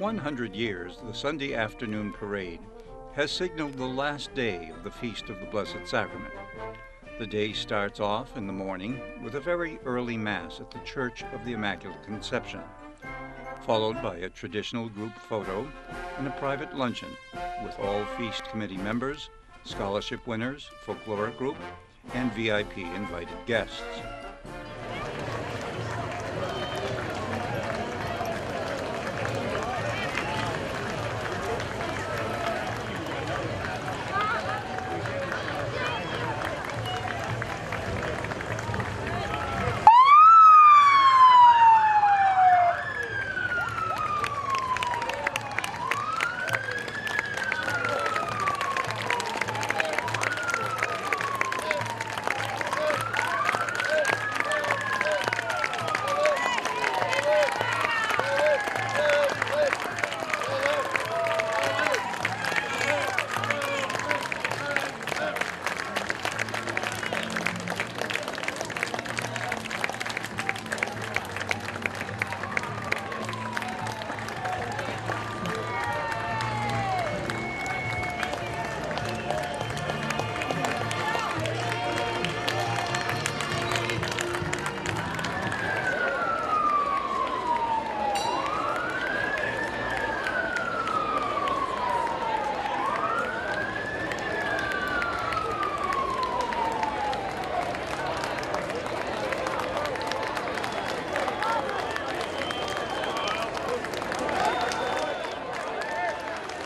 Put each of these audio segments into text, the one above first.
100 years, the Sunday afternoon parade has signaled the last day of the Feast of the Blessed Sacrament. The day starts off in the morning with a very early Mass at the Church of the Immaculate Conception, followed by a traditional group photo and a private luncheon with all feast committee members, scholarship winners, folkloric group, and VIP invited guests.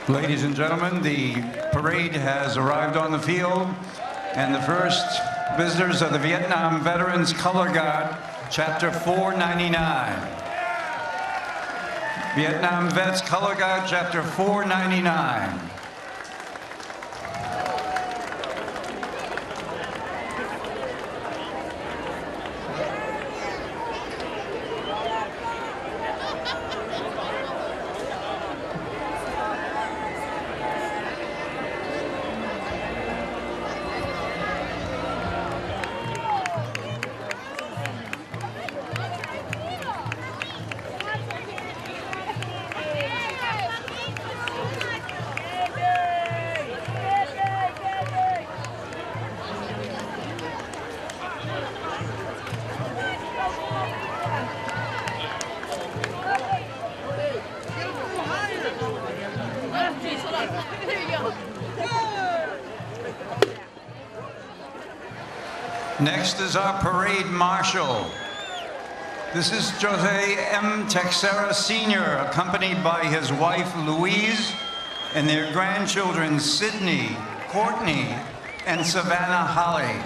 Ladies and gentlemen, the parade has arrived on the field, and the first visitors are the Vietnam Veterans Color Guard, Chapter 499. Vietnam Vets Color Guard, Chapter 499. Next is our parade marshal. This is Jose M. Texera Sr., accompanied by his wife Louise and their grandchildren Sydney, Courtney, and Savannah Holly.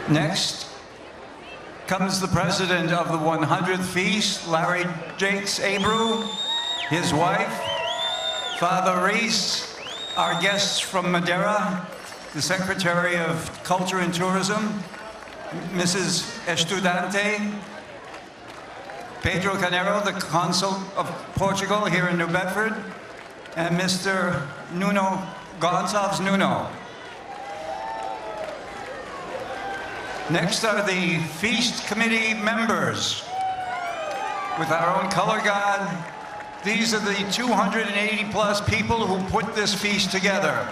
Next comes the president of the 100th Feast, Larry Jakes Abreu, his wife, Father Reese, our guests from Madeira, the Secretary of Culture and Tourism, Mrs. Estudante, Pedro Canero, the Consul of Portugal here in New Bedford, and Mr. Nuno Gonçalves Nuno. Next are the Feast Committee members. With our own color guard, these are the 280 plus people who put this feast together,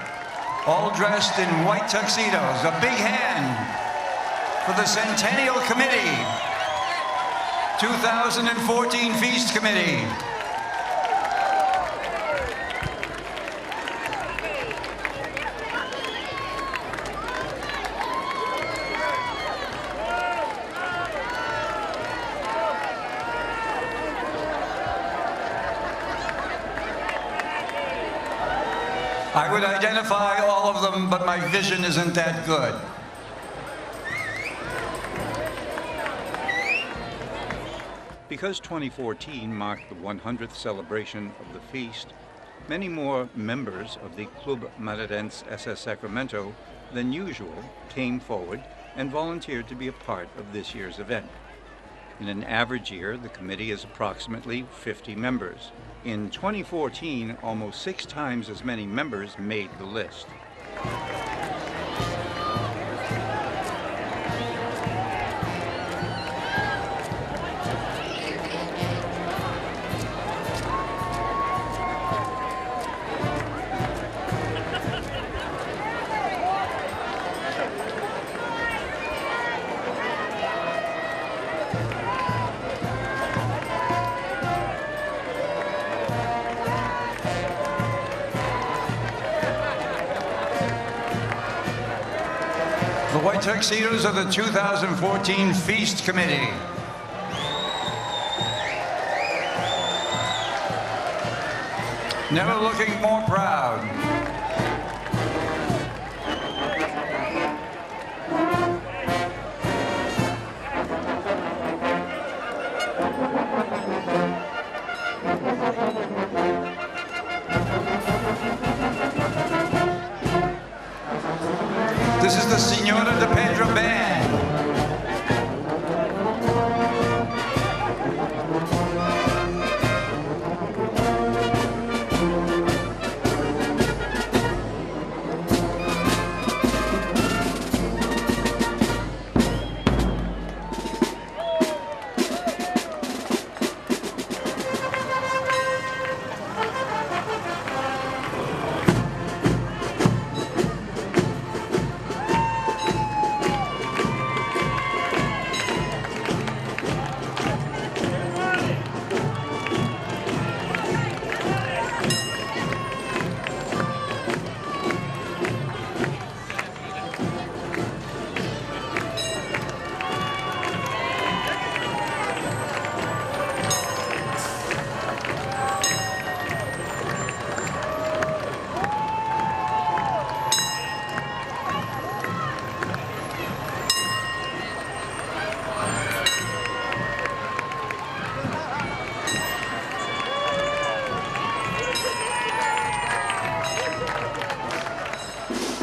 all dressed in white tuxedos. A big hand for the Centennial Committee, 2014 Feast Committee. I would identify all of them, but my vision isn't that good. Because 2014 marked the 100th celebration of the feast, many more members of the Club Maderense SS Sacramento than usual came forward and volunteered to be a part of this year's event. In an average year, the committee is approximately 50 members. In 2014, almost 6 times as many members made the list. The white tuxedos of the 2014 Feast Committee. Never looking more proud. This is the Senora de Pedro Band.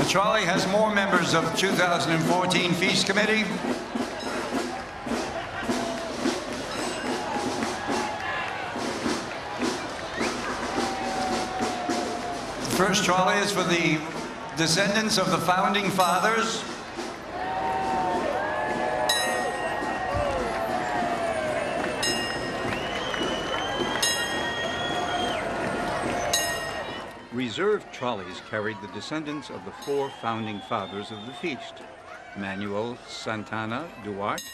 Charlie has more members of 2014 Feast Committee. The first trolley is for the descendants of the Founding Fathers. Reserved trolleys carried the descendants of the 4 founding fathers of the feast: Manuel Santana Duarte,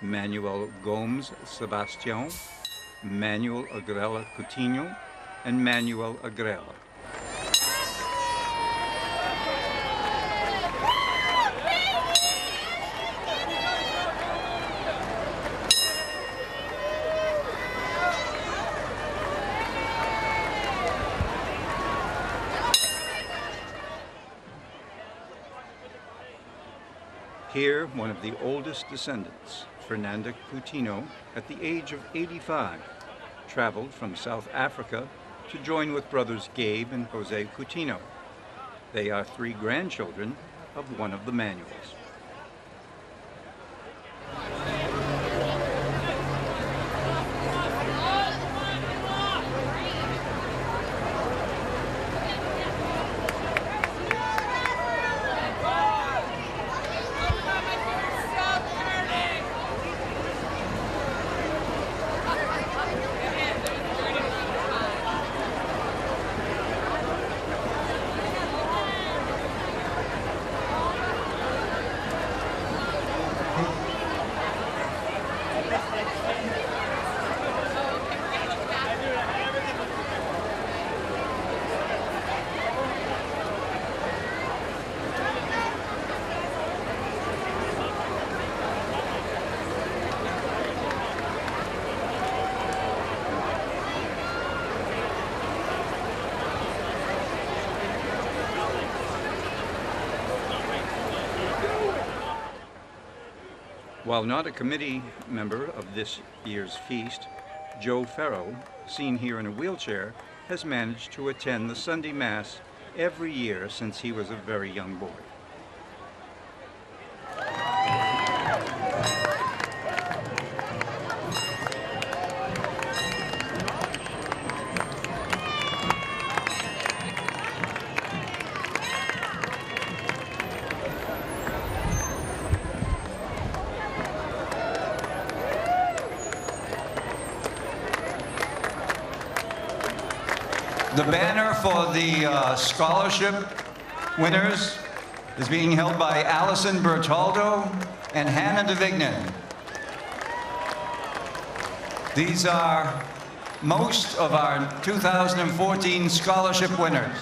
Manuel Gomes Sebastião, Manuel Agrela Coutinho, and Manuel Agrela. Here, one of the oldest descendants, Fernanda Coutinho, at the age of 85, traveled from South Africa to join with brothers Gabe and Jose Coutinho. They are 3 grandchildren of one of the Manuels. While not a committee member of this year's feast, Joe Farrow, seen here in a wheelchair, has managed to attend the Sunday Mass every year since he was a very young boy. The banner for the scholarship winners is being held by Allison Bertaldo and Hannah DeVignan. These are most of our 2014 scholarship winners.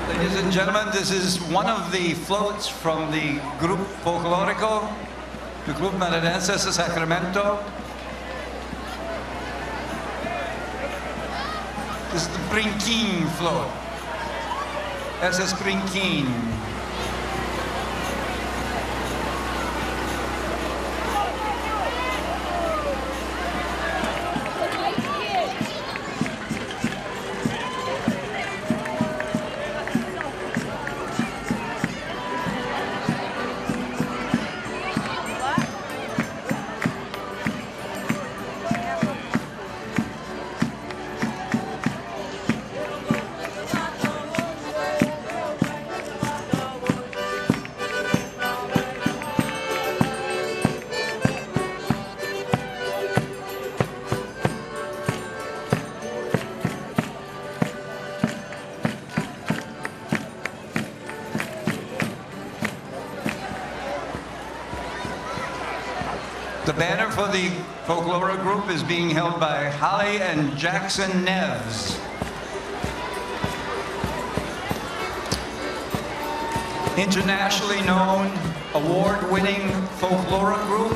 Ladies and gentlemen, this is one of the floats from the Grupo Folclórico, the Club Madrilense de Sacramento. This is the Brinquín float. Ese es Brinquín. The banner for the folklore group is being held by Holly and Jackson Neves. Internationally known, award-winning folklore group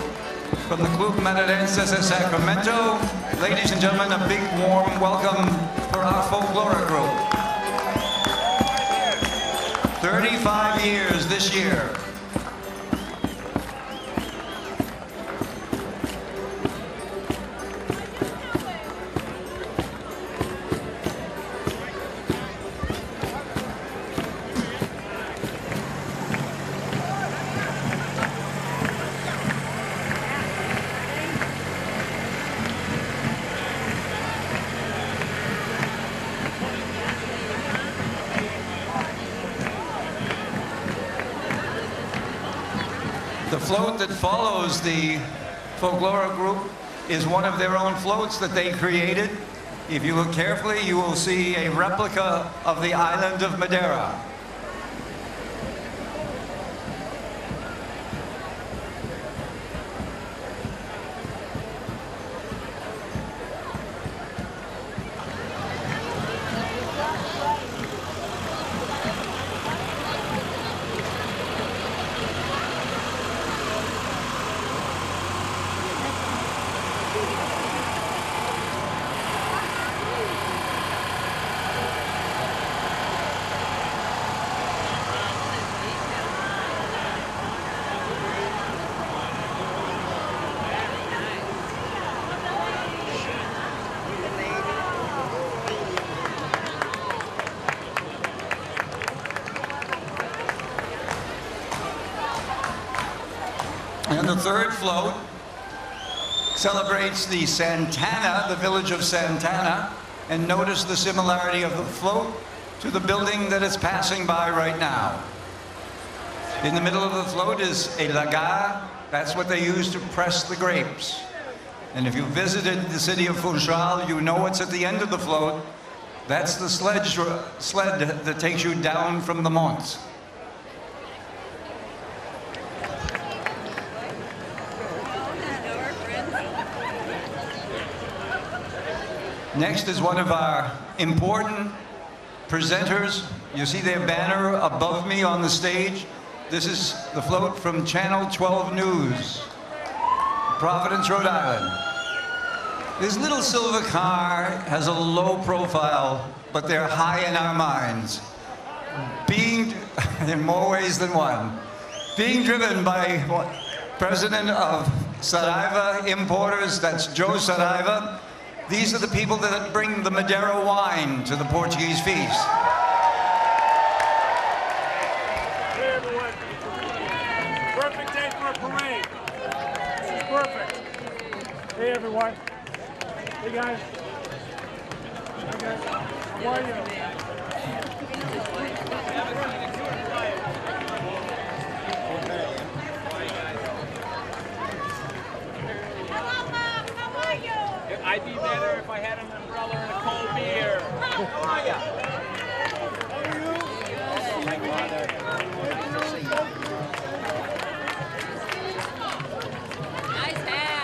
from the Club Madrilense de Sacramento. Ladies and gentlemen, a big warm welcome for our folklore group. 35 years this year. The float that follows the folklore group is one of their own floats that they created. If you look carefully, you will see a replica of the island of Madeira. And the third float celebrates the Santana, the village of Santana, and notice the similarity of the float to the building that it's passing by right now. In the middle of the float is a lagar. That's what they use to press the grapes. And if you visited the city of Funchal, you know what's at the end of the float. That's the sled that takes you down from the Mont. Next is one of our important presenters. You see their banner above me on the stage. This is the float from Channel 12 News, Providence, Rhode Island. This little silver car has a low profile, but they're high in our minds. Being, in more ways than one, being driven by President of Saraiva Importers, that's Joe Saraiva. These are the people that bring the Madeira wine to the Portuguese feast. Hey everyone, perfect day for a parade. This is perfect. Hey everyone. Hey guys. Hey guys. How are you? I'd be better if I had an umbrella and a cold beer. How are ya? Nice hat.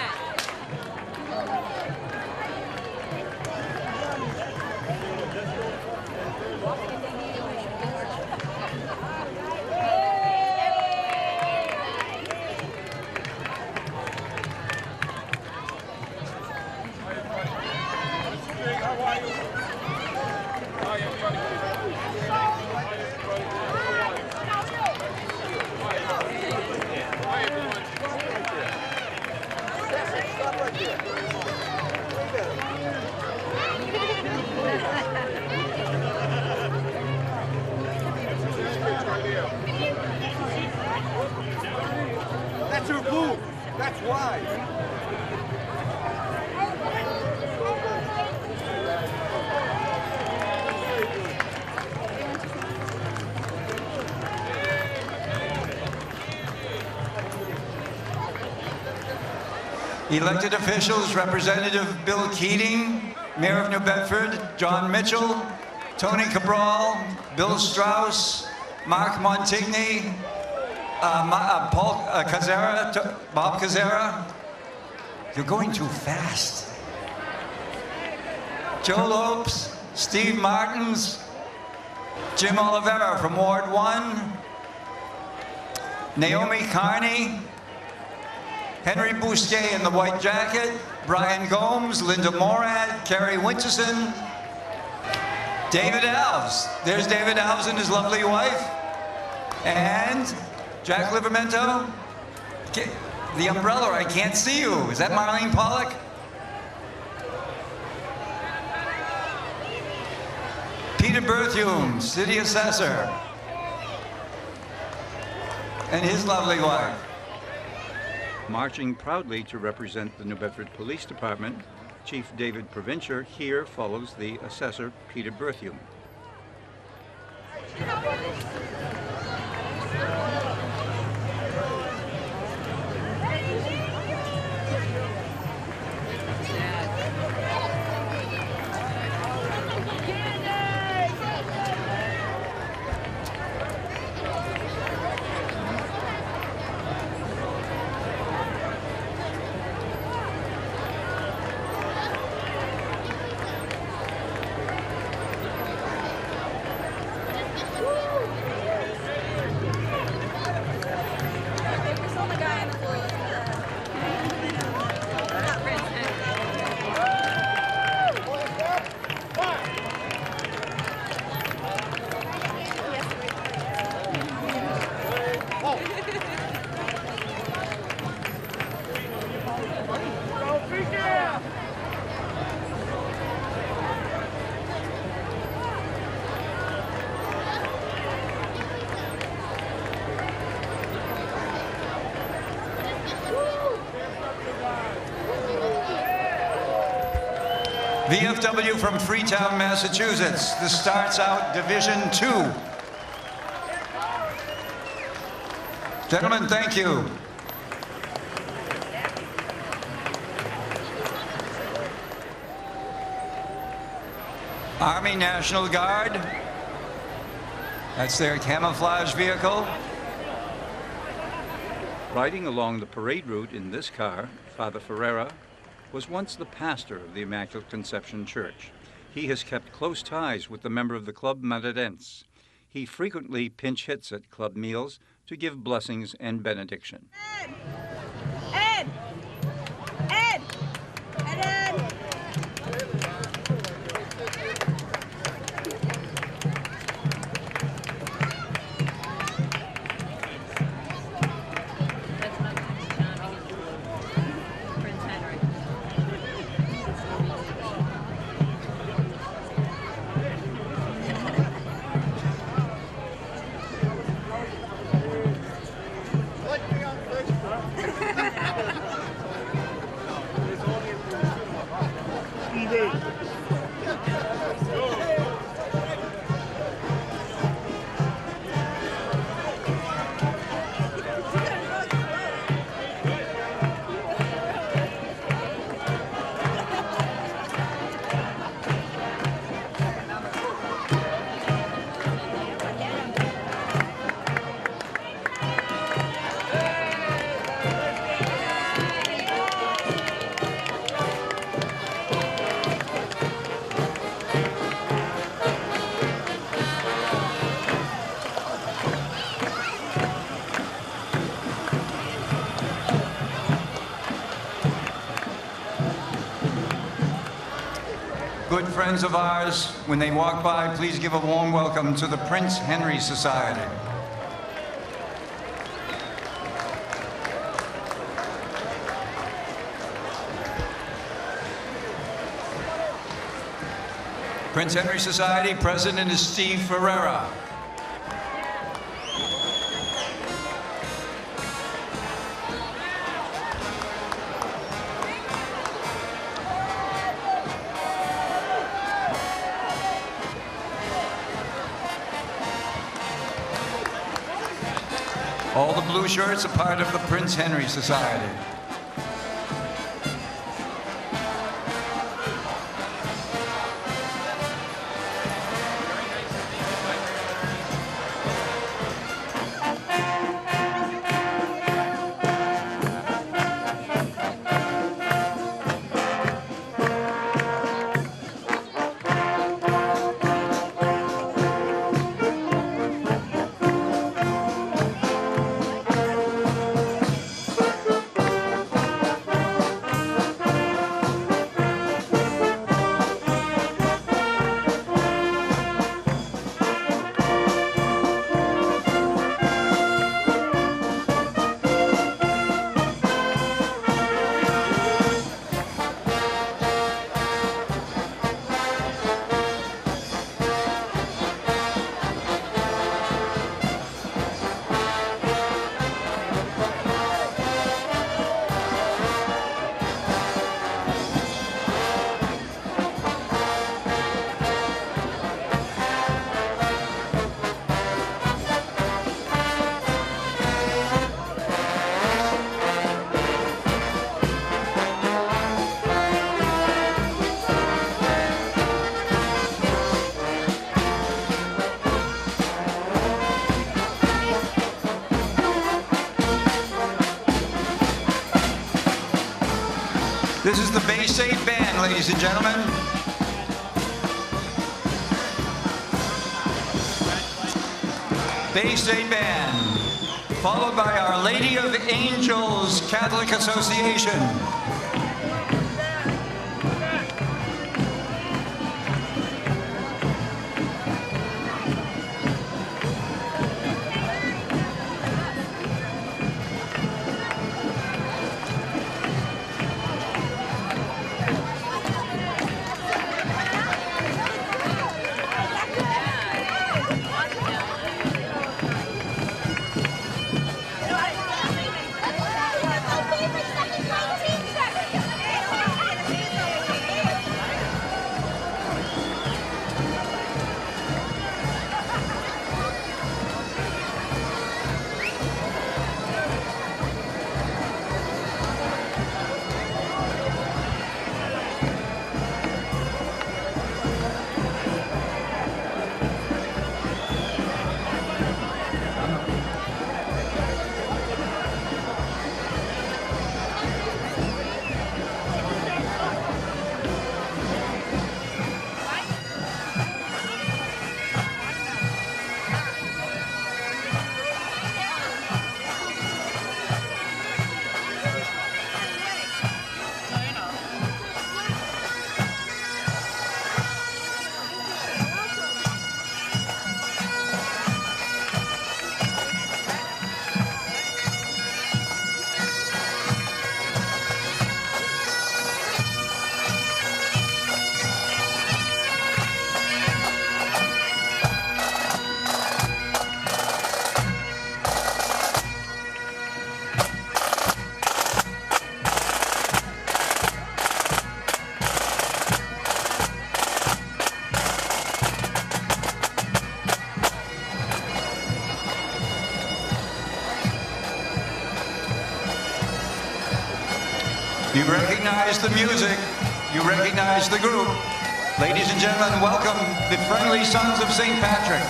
That's her booth. That's why. Elected officials, Representative Bill Keating, Mayor of New Bedford, John Mitchell, Tony Cabral, Bill Strauss, Mark Montigny, Paul Cazzera, Bob Cazzera. You're going too fast. Joe Lopes, Steve Martins, Jim Olivera from Ward 1, Naomi Carney, Henry Bousquet in the white jacket, Brian Gomes, Linda Morad, Kerry Winterson, David Alves. There's David Alves and his lovely wife. And Jack Livermento. The umbrella, I can't see you. Is that Marlene Pollock? Peter Berthume, city assessor. And his lovely wife. Marching proudly to represent the New Bedford Police Department, Chief David Provincier here follows the assessor, Peter Berthume. VFW from Freetown, Massachusetts. This starts out Division 2. Gentlemen, thank you. Army National Guard. That's their camouflage vehicle. Riding along the parade route in this car, Father Ferreira was once the pastor of the Immaculate Conception Church. He has kept close ties with the member of the Club Madeirense. He frequently pinch hits at club meals to give blessings and benediction. Ed! Ed! Ed! Ed! Good friends of ours, when they walk by, please give a warm welcome to the Prince Henry Society. Prince Henry Society President is Steve Ferreira. All the blue shirts are part of the Prince Henry Society. This is the Bay State Band, ladies and gentlemen. Bay State Band, followed by Our Lady of Angels Catholic Association. You recognize the music. You recognize the group. Ladies and gentlemen, welcome the Friendly Sons of St. Patrick.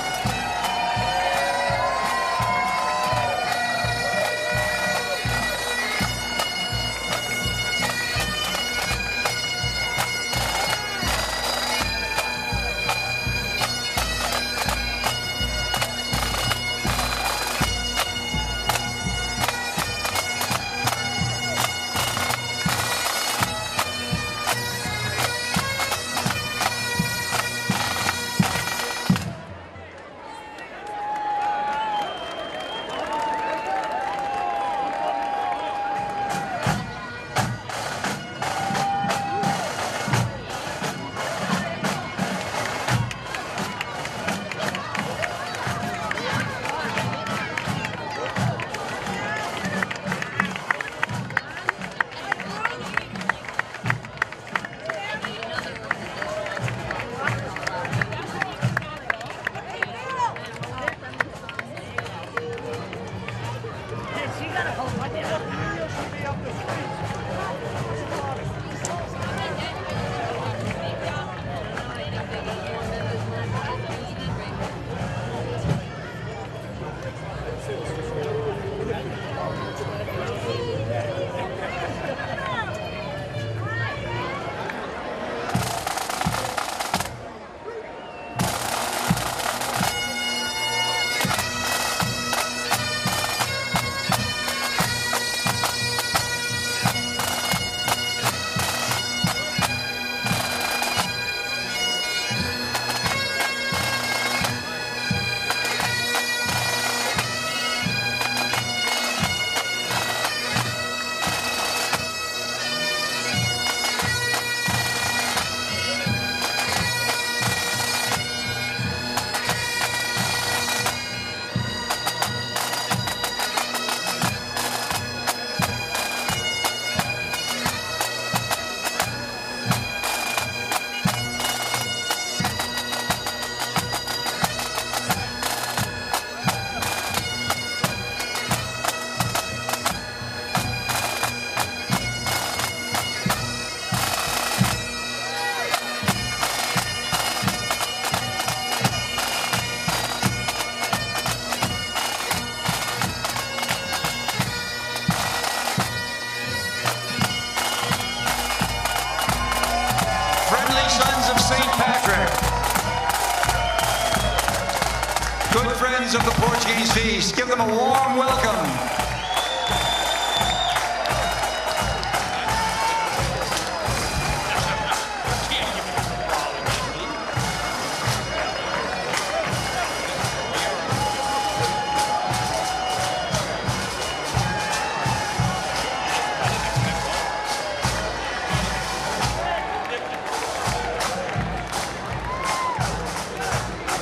Good friends of the Portuguese feast, give them a warm welcome.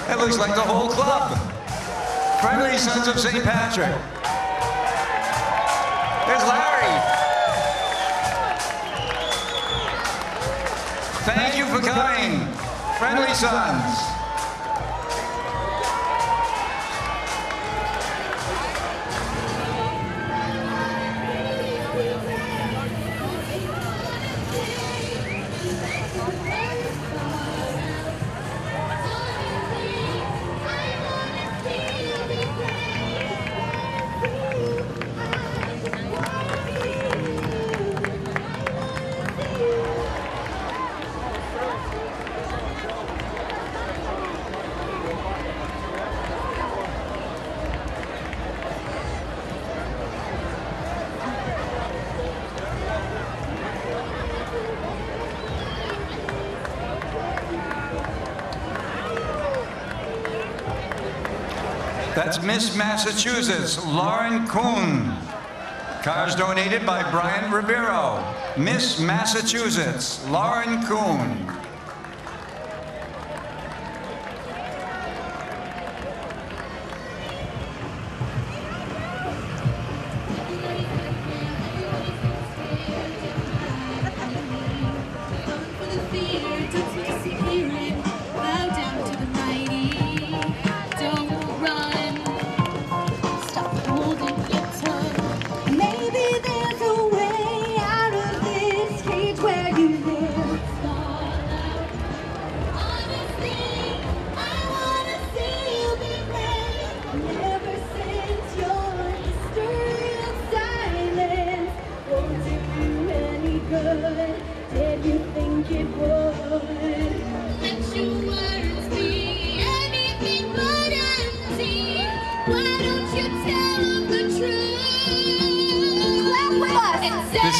It looks like the whole club. Friendly Sons of St. Patrick. There's Larry. Thank you for coming. Friendly Sons. That's Miss Massachusetts, Lauren Kuhn. Cars donated by Brian Ribeiro. Miss Massachusetts, Lauren Kuhn. Maybe there's a way out of this. This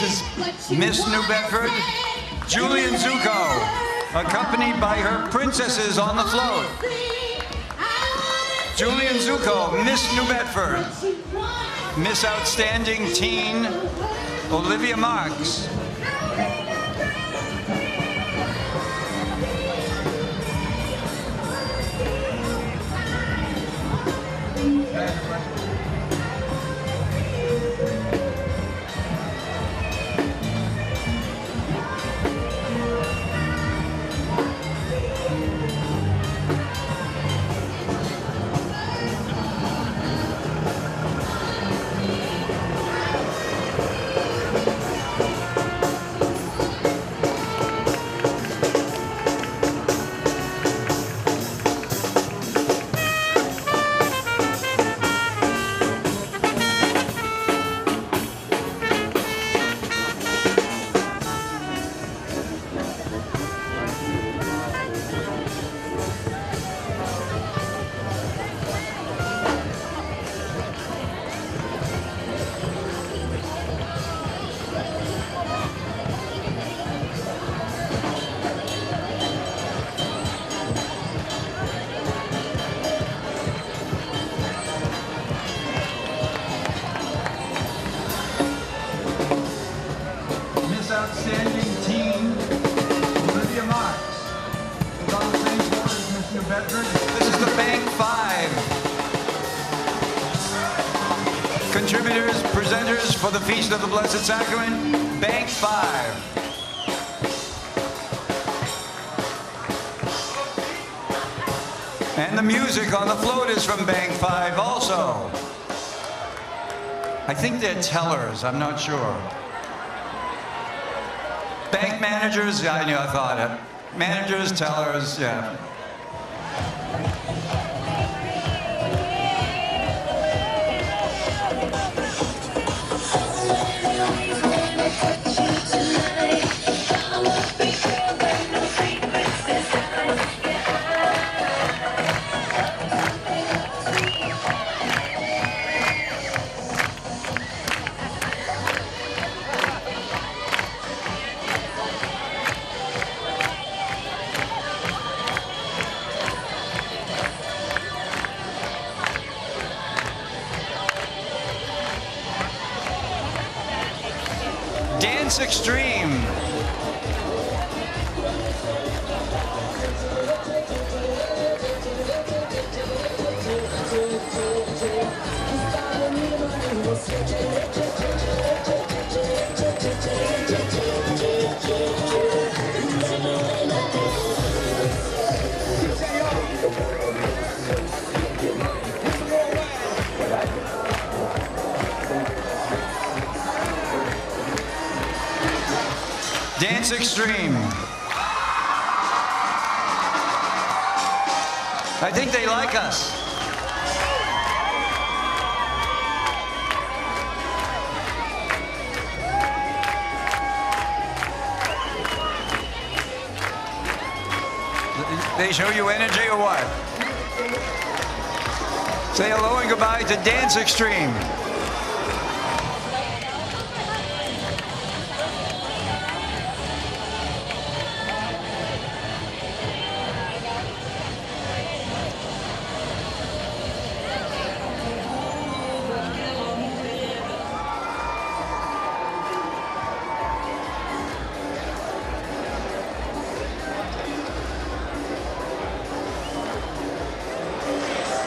is Miss New Bedford, Julian Zuko, accompanied by her princesses on the float. Julian Zuko, Miss New Bedford. Miss Outstanding Teen, Olivia Marks. Outstanding Teen, Olivia Marks. Is on the same floor as Miss New Bedford. This is the Bank 5. Contributors, presenters for the Feast of the Blessed Sacrament, Bank 5. And the music on the float is from Bank 5 also. I think they're tellers, I'm not sure. Bank managers, yeah, I knew, I thought it. Managers, tellers, yeah. Dance Extreme. Dance Extreme. I think they like us. They show you energy or what? Say hello and goodbye to Dance Extreme.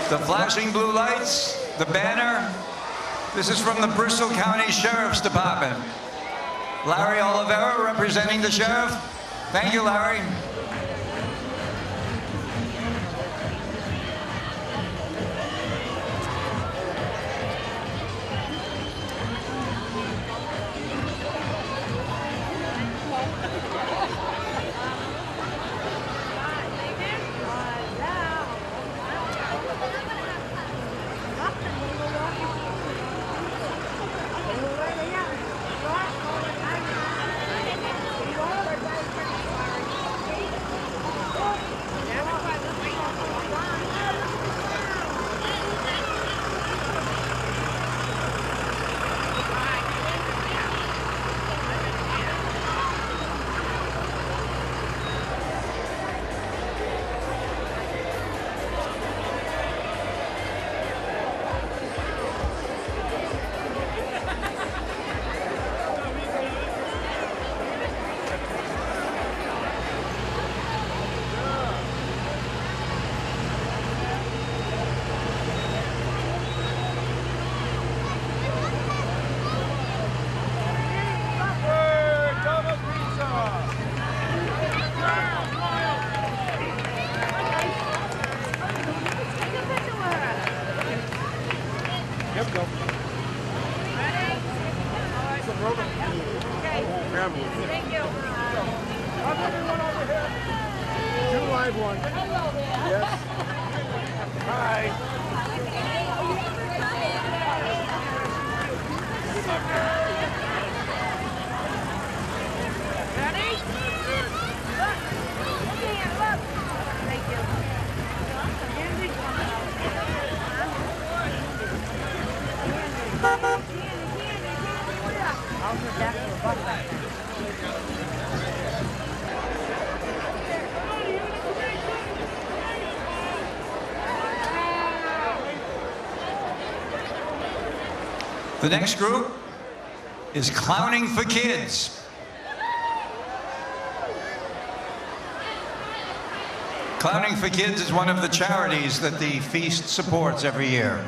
The flashing blue lights, the banner. This is from the Bristol County Sheriff's Department. Larry Oliveira representing the sheriff. Thank you, Larry. Grab one. Thank you. Up everyone over here. 2 live ones. Yes. Hi. Ready? Look. Look here, look. Thank you. Andy. I'll go back to the bus. The next group is Clowning for Kids. Clowning for Kids is one of the charities that the feast supports every year.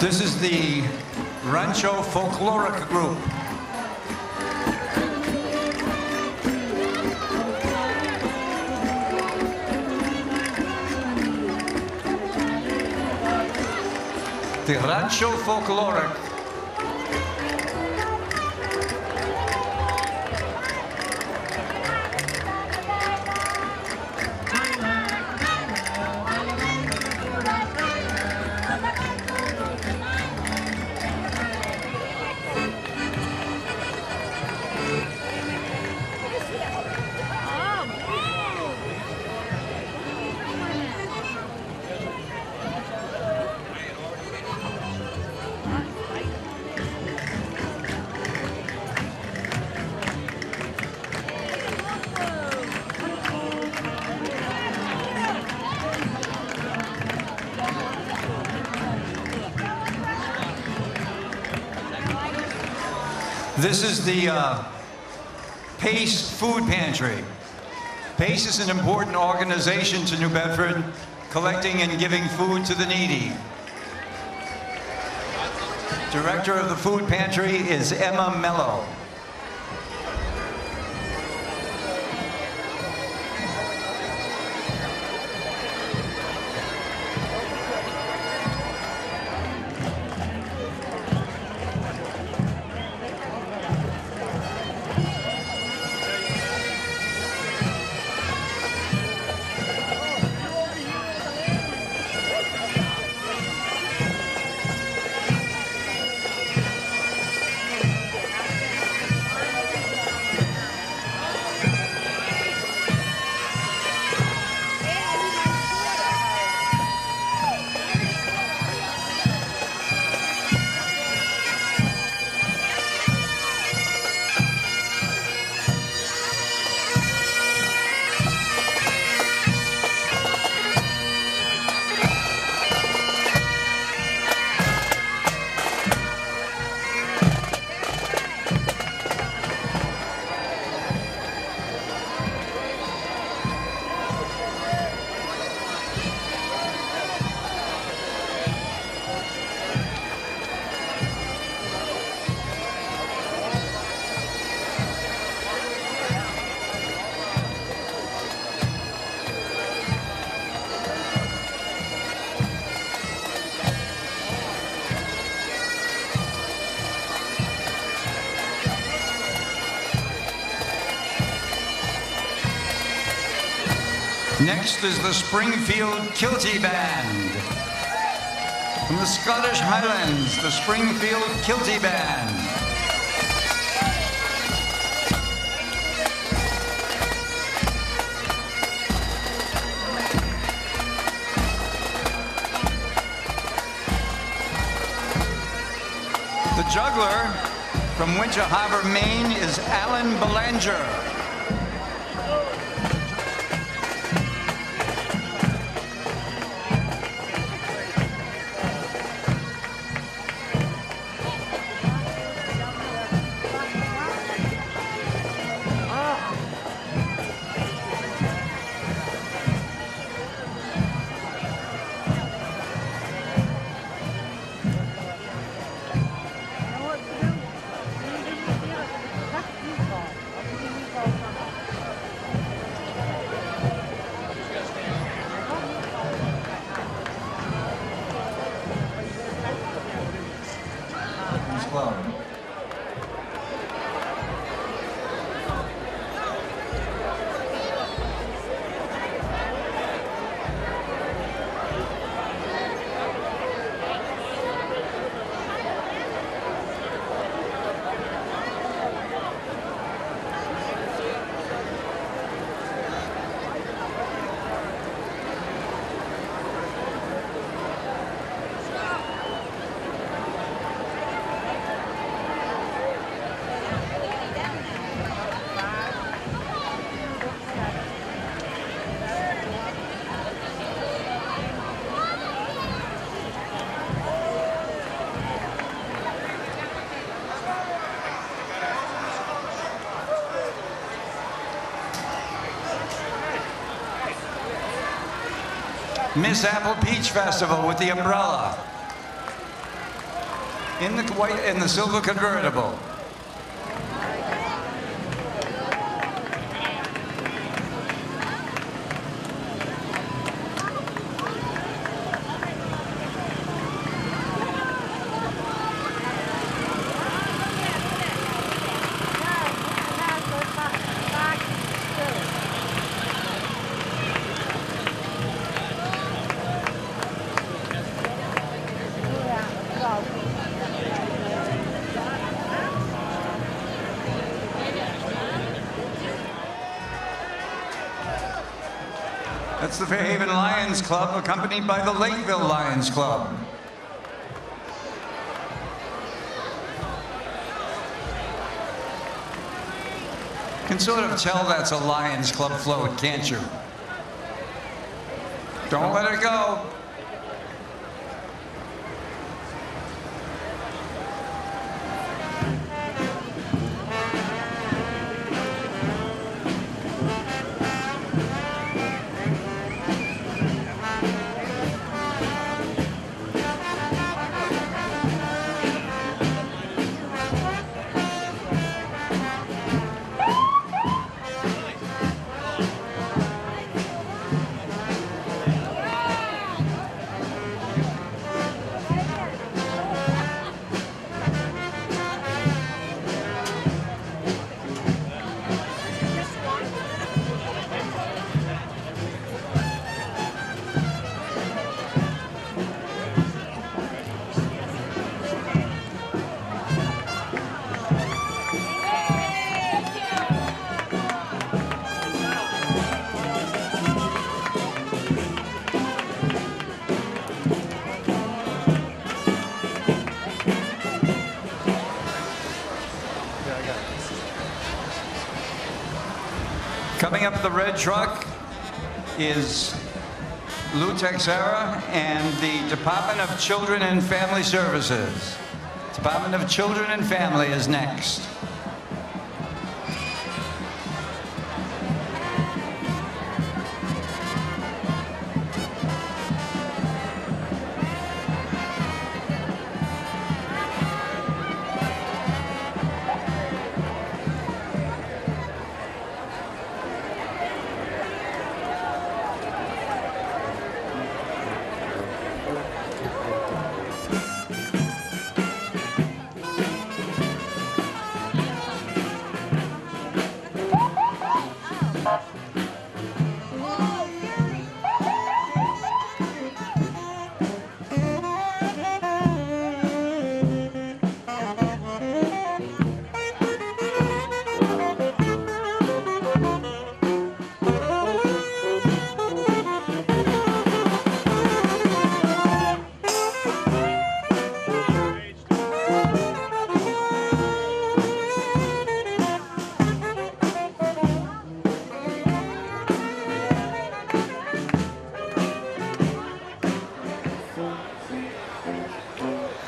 This is the Rancho Folkloric Group. The Rancho Folkloric. This is the PACE Food Pantry. PACE is an important organization to New Bedford, collecting and giving food to the needy. Director of the Food Pantry is Emma Mello. Next is the Springfield Kilty Band. From the Scottish Highlands, the Springfield Kilty Band. The juggler from Winter Harbor, Maine is Alan Belanger. Miss Apple Peach Festival with the umbrella. In the silver convertible. That's the Fairhaven Lions Club, accompanied by the Lakeville Lions Club. You can sort of tell that's a Lions Club float, can't you? Don't let it go. Coming up the red truck is Lou Texera and the Department of Children and Family Services. Department of Children and Family is next.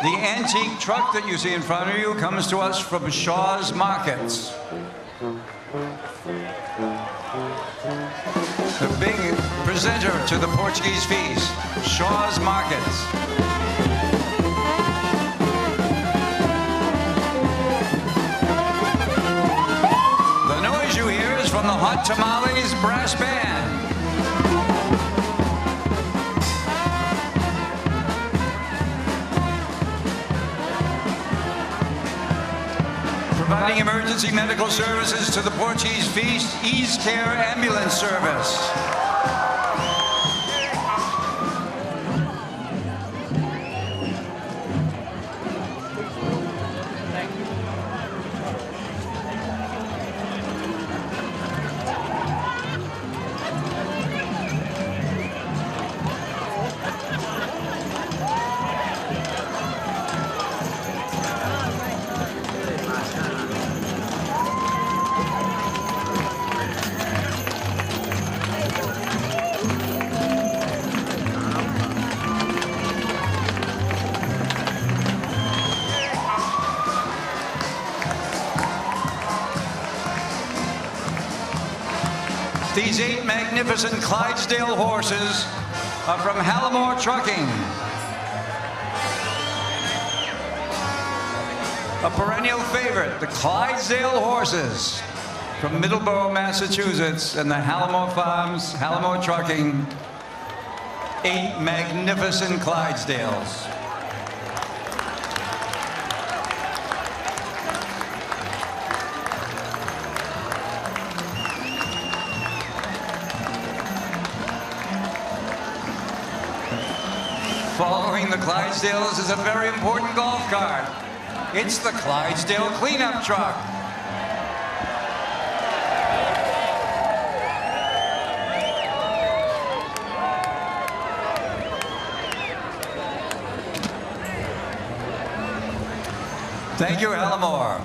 The antique truck that you see in front of you comes to us from Shaw's Markets. The big presenter to the Portuguese feast, Shaw's Markets. The noise you hear is from the Hot Tamales Brass Band. Providing emergency medical services to the Portuguese feast, Ease Care Ambulance Service. These 8 magnificent Clydesdale horses are from Hallamore Trucking, a perennial favorite, the Clydesdale horses from Middleborough, Massachusetts, and the Hallamore Farms, Hallamore Trucking, 8 magnificent Clydesdales. Following the Clydesdales is a very important golf cart. It's the Clydesdale cleanup truck. Thank you, Hallamore.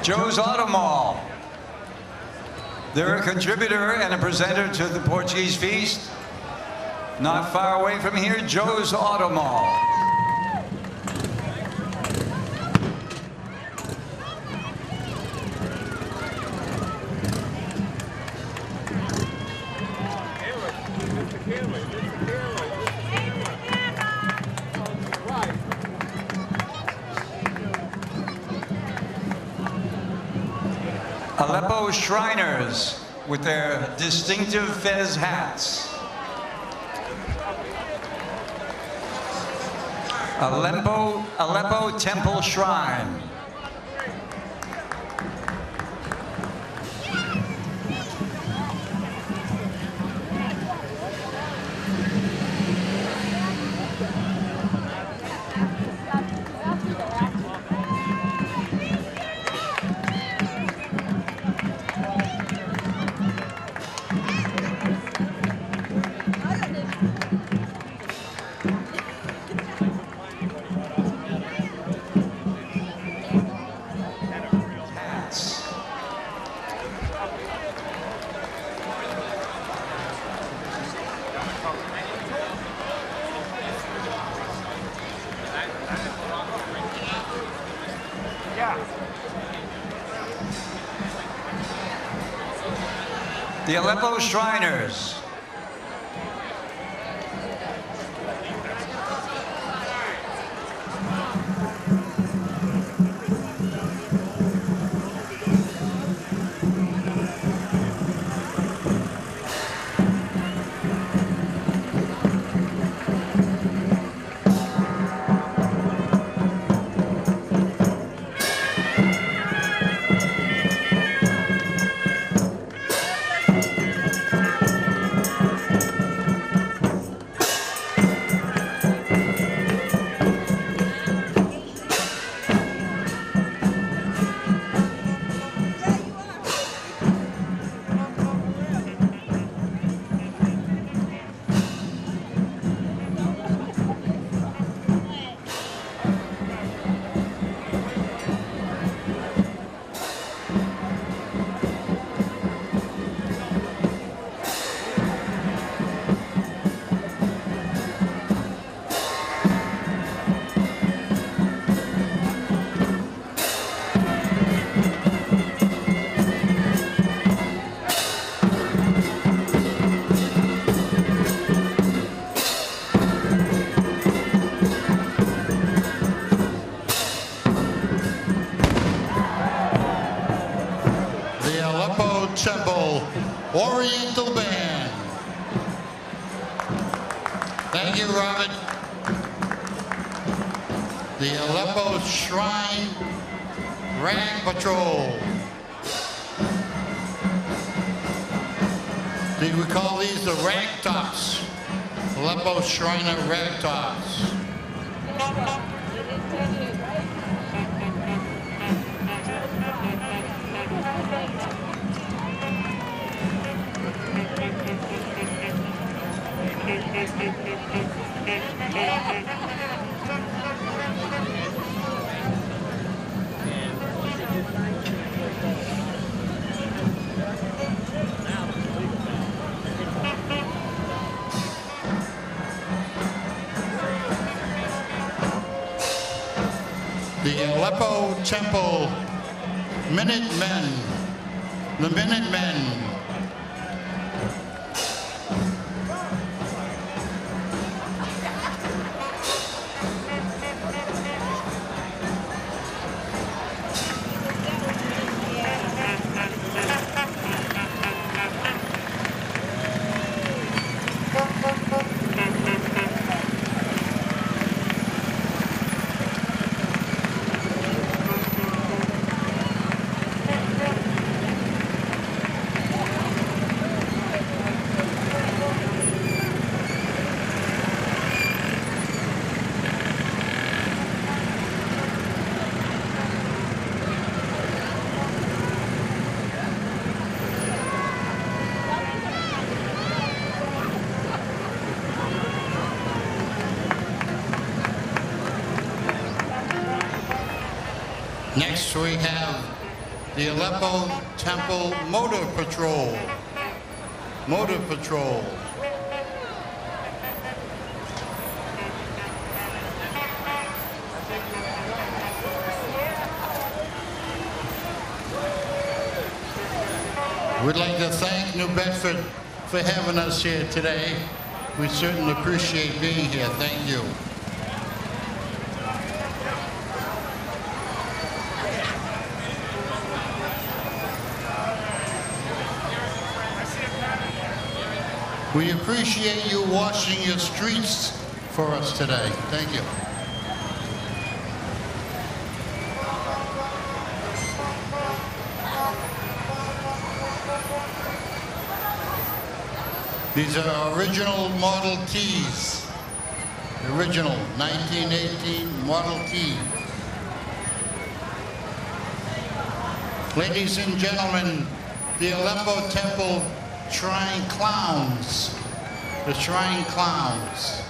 Joe's Auto Mall. They're a contributor and a presenter to the Portuguese feast. Not far away from here, Joe's Auto Mall. Aleppo Shriners with their distinctive fez hats. Aleppo Temple Shrine. The Aleppo Shriners. Aleppo Temple Oriental Band. Thank you, Robert. The Aleppo Shrine Rag Patrol. We call these the rag tops. Aleppo Shrine Rag Tops. The Aleppo Temple Minutemen, the Minutemen. Next we have the Aleppo Temple Motor Patrol. Motor Patrol. We'd like to thank New Bedford for having us here today. We certainly appreciate being here. Thank you. We appreciate you washing your streets for us today. Thank you. These are original Model Ts. Original 1918 Model T. Ladies and gentlemen, the Aleppo Temple Shrine Clowns. The Shrine Clowns.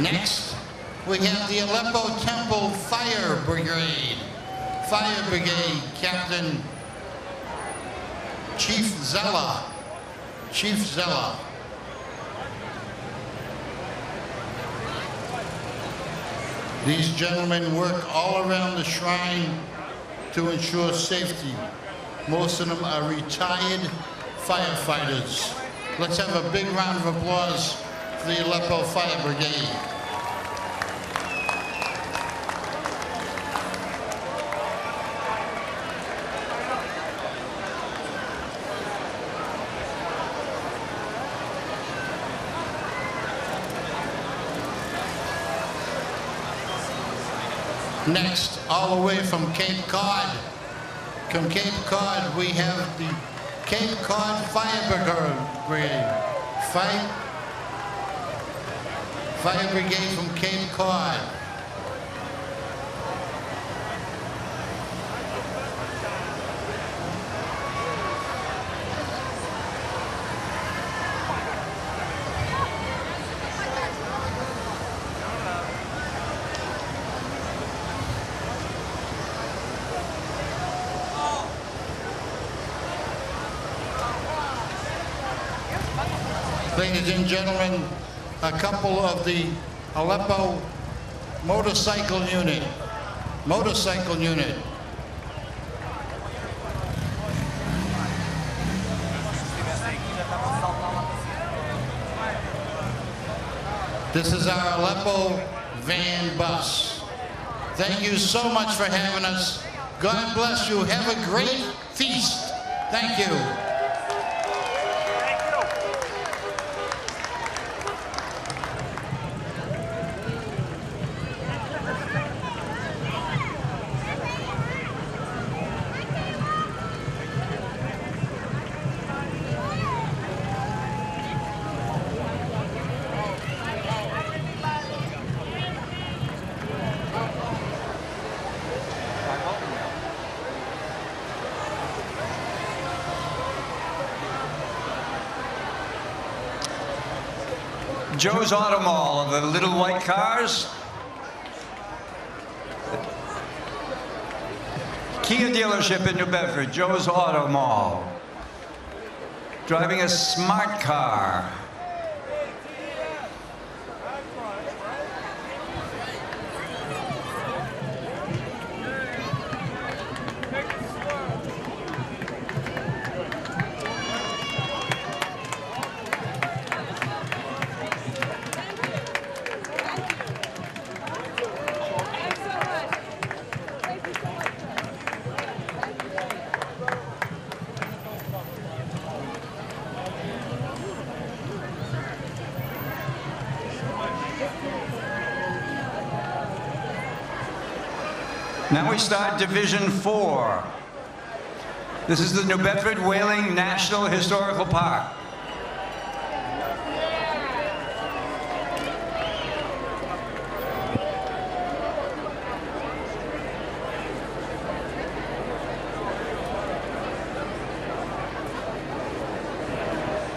Next, we have the Aleppo Temple Fire Brigade. Fire Brigade Captain Chief Zella. Chief Zella. These gentlemen work all around the shrine to ensure safety. Most of them are retired firefighters. Let's have a big round of applause for the Aleppo Fire Brigade. Next, all the way from Cape Cod. From Cape Cod, we have the Cape Cod Fire Brigade. Fire Brigade from Cape Cod. Ladies and gentlemen, a couple of the Aleppo motorcycle unit. Motorcycle unit. This is our Aleppo van bus. Thank you so much for having us. God bless you. Have a great feast. Thank you. Joe's Auto Mall, the little white cars. Kia dealership in New Bedford, Joe's Auto Mall. Driving a smart car. Now we start Division 4. This is the New Bedford Whaling National Historical Park.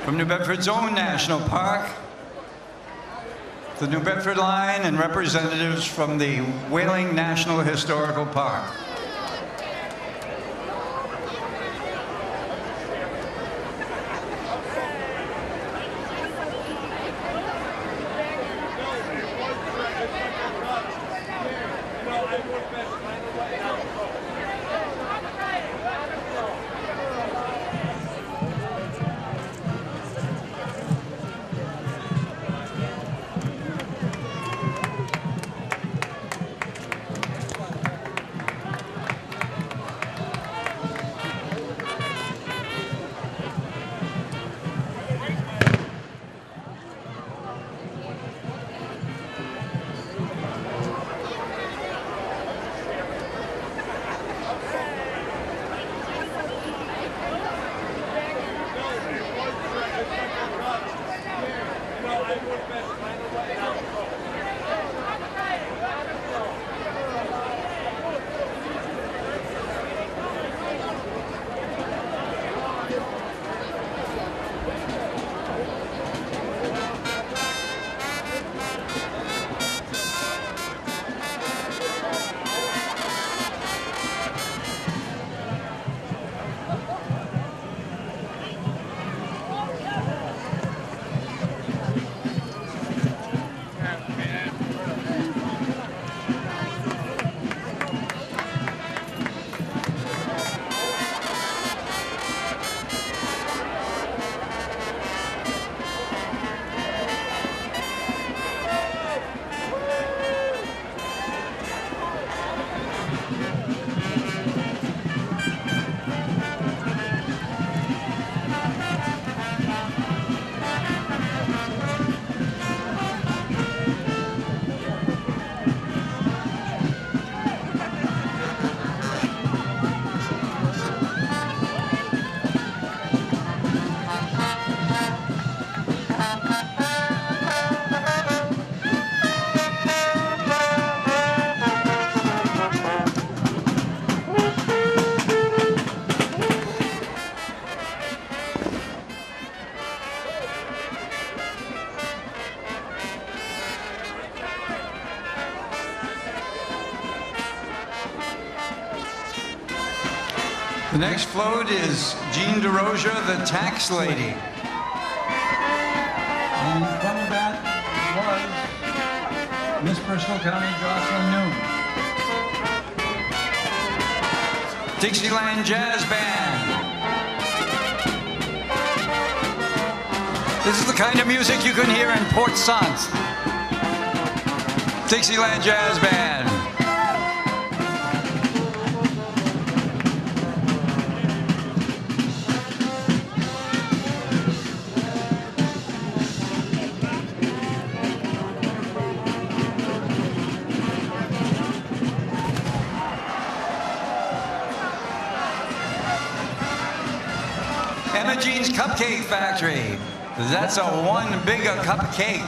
From New Bedford's own national park, the New Bedford line and representatives from the Whaling National Historical Park. The next float is Jean DeRosia, the tax lady. And in front of that was Miss Bristol County Jocelyn Noon. Dixieland Jazz Band. This is the kind of music you can hear in Port Sant. Dixieland Jazz Band. Emma Jean's Cupcake Factory. That's a one bigger cupcake.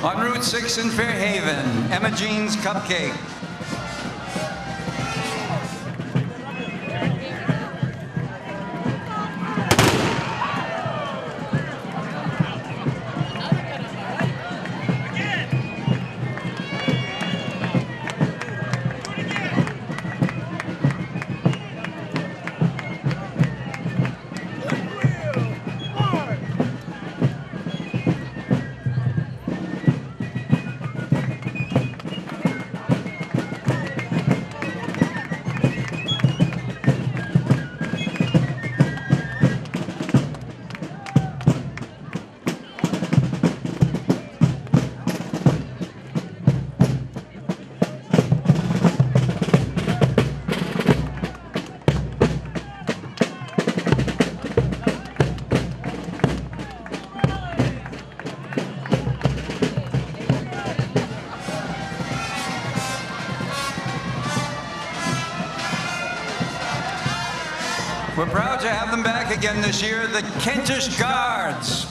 On Route 6 in Fairhaven, Emma Jean's Cupcake. We're proud to have them back again this year, the Kentish Guards.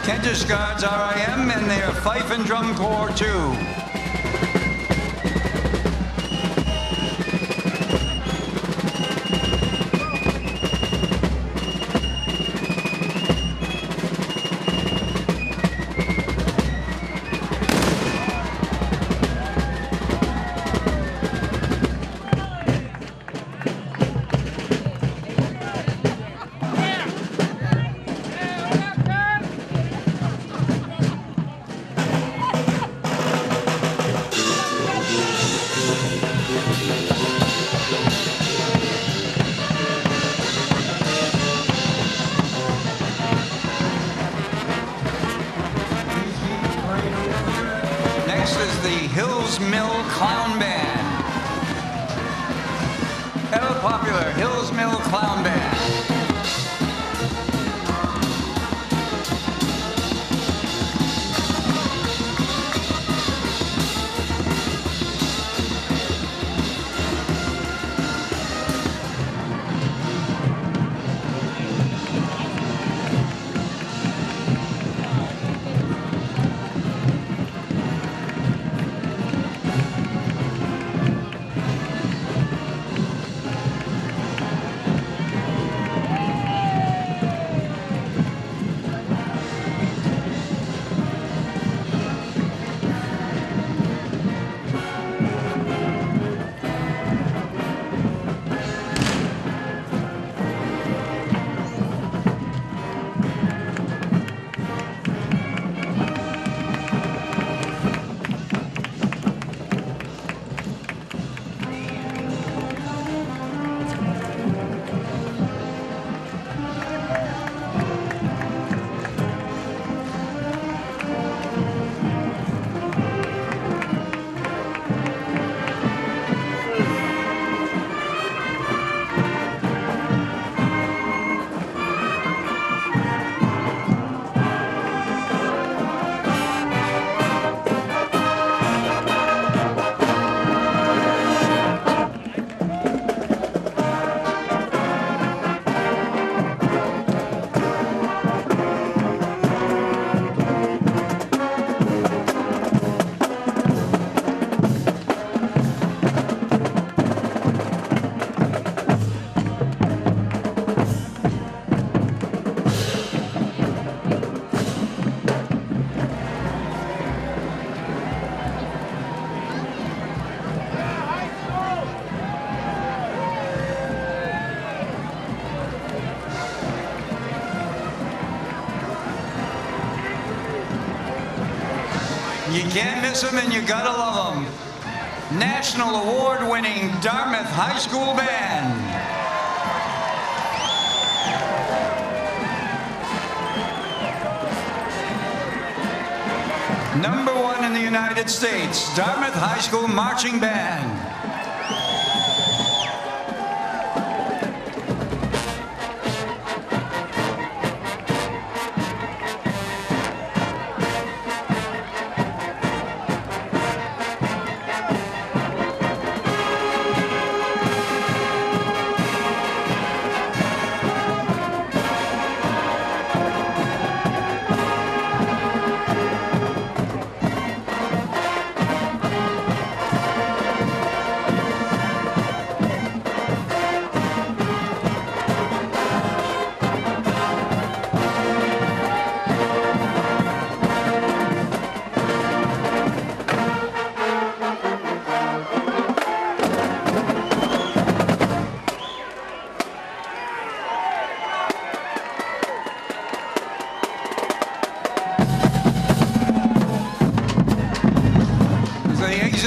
Kentish Guards RIM and their Fife and Drum Corps too. Next is the Hills Mill Clown Band. Ever popular Hills Mill Clown Band. You can't miss them and you gotta love them. National award-winning Dartmouth High School Band. Number 1 in the United States, Dartmouth High School Marching Band.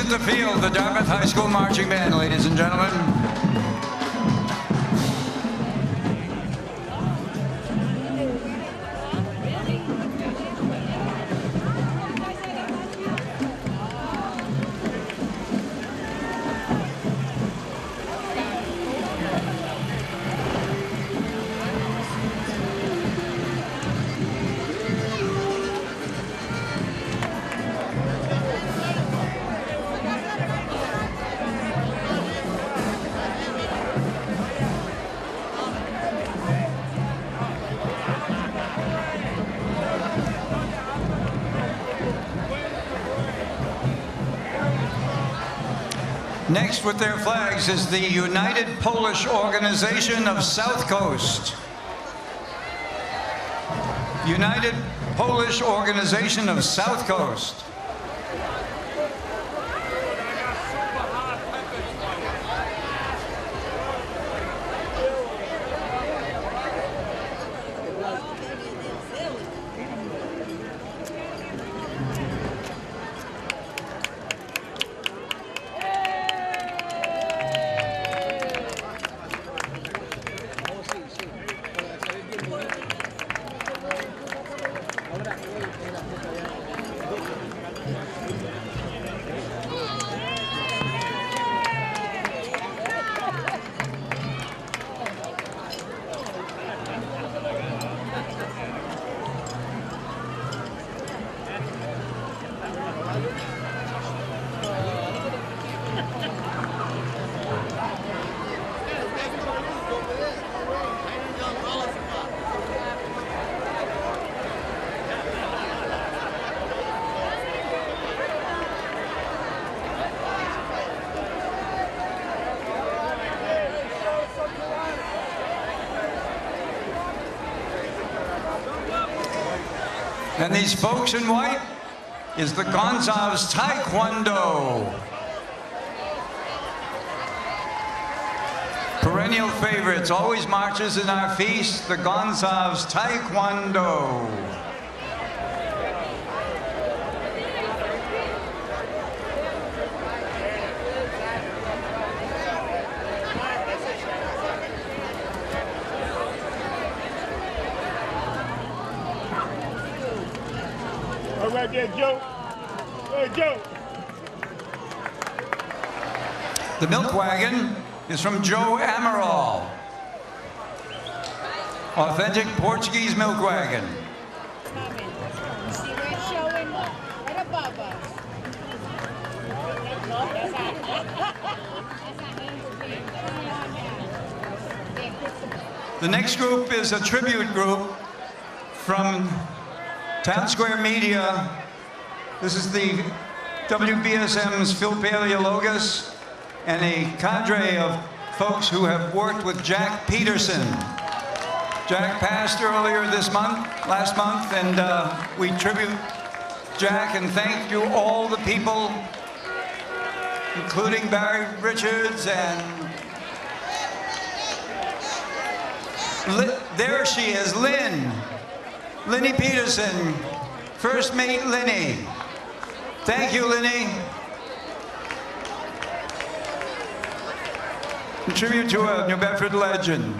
The field, the Dartmouth High School Marching Band, ladies and gentlemen. Next with their flags is the United Polish Organization of South Coast. United Polish Organization of South Coast. And these folks in white is the Gonzalez Taekwondo. Perennial favorites, always marches in our feast, the Gonzalez Taekwondo. Right there, Joe. Hey, Joe. The milk wagon is from Joe Amaral. Authentic Portuguese milk wagon. See where it's showing right above us. The next group is a tribute group from Town Square Media. This is the WBSM's Phil Paleologus and a cadre of folks who have worked with Jack Peterson. Jack passed earlier last month, and we tribute Jack and thank you all the people, including Barry Richards and there she is, Linnie Peterson, First Mate Linnie. Thank you, Lenny. A tribute to a New Bedford legend.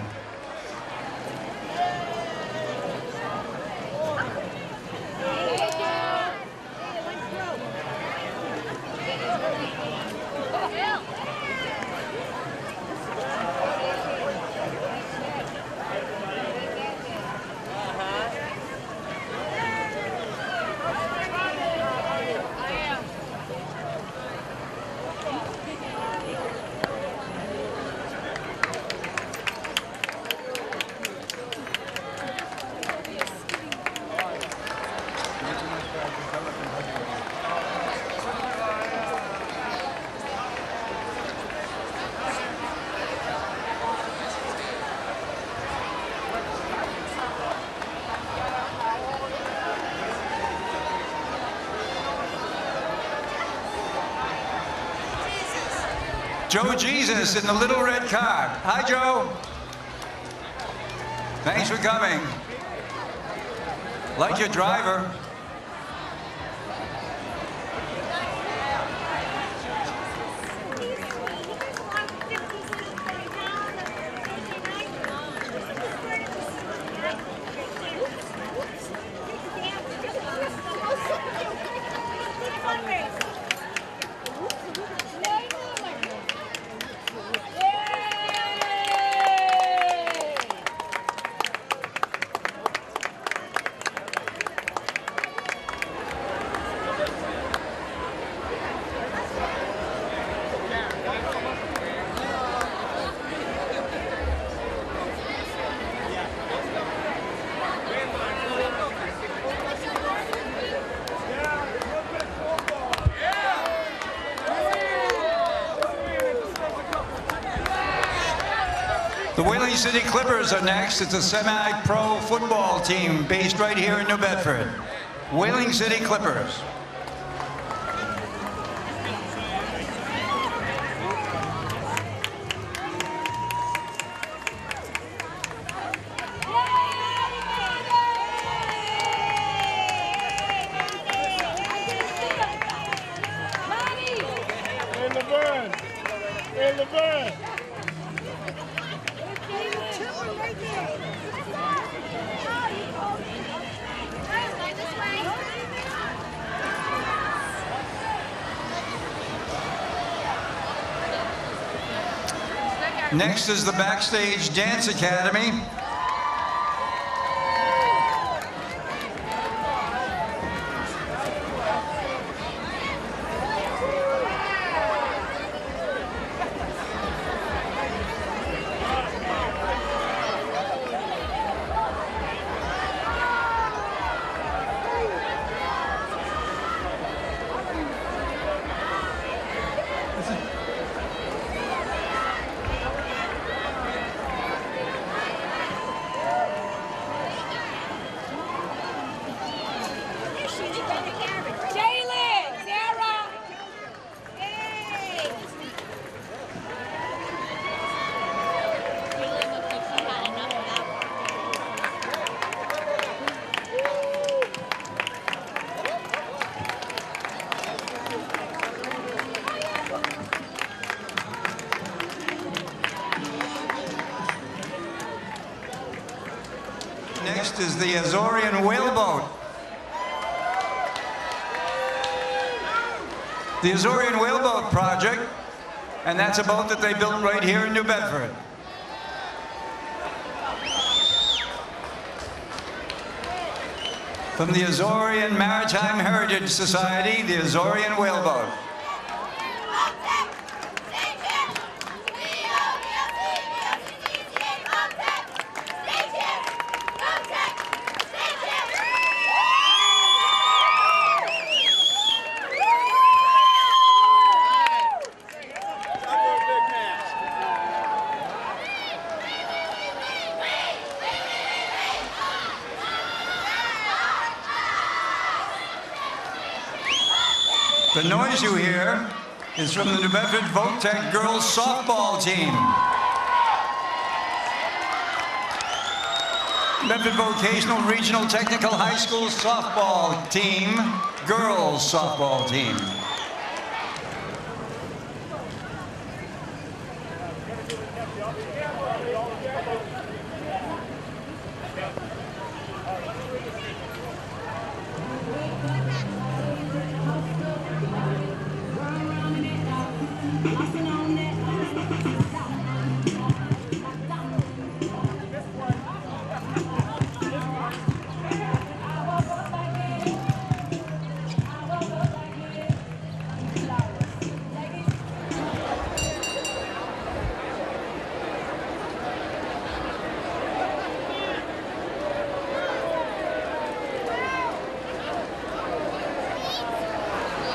Joe Jesus in the little red car. Hi, Joe. Thanks for coming. Like your driver. The Whaling City Clippers are next. It's a semi-pro football team based right here in New Bedford. Whaling City Clippers. Next is the Backstage Dance Academy. Next is the Azorian whaleboat. The Azorian whaleboat project, and that's a boat that they built right here in New Bedford. From the Azorian Maritime Heritage Society, the Azorian whaleboat. The noise you hear is from the New Bedford Votech girls softball team. Bedford Vocational Regional Technical High School softball team, girls softball team.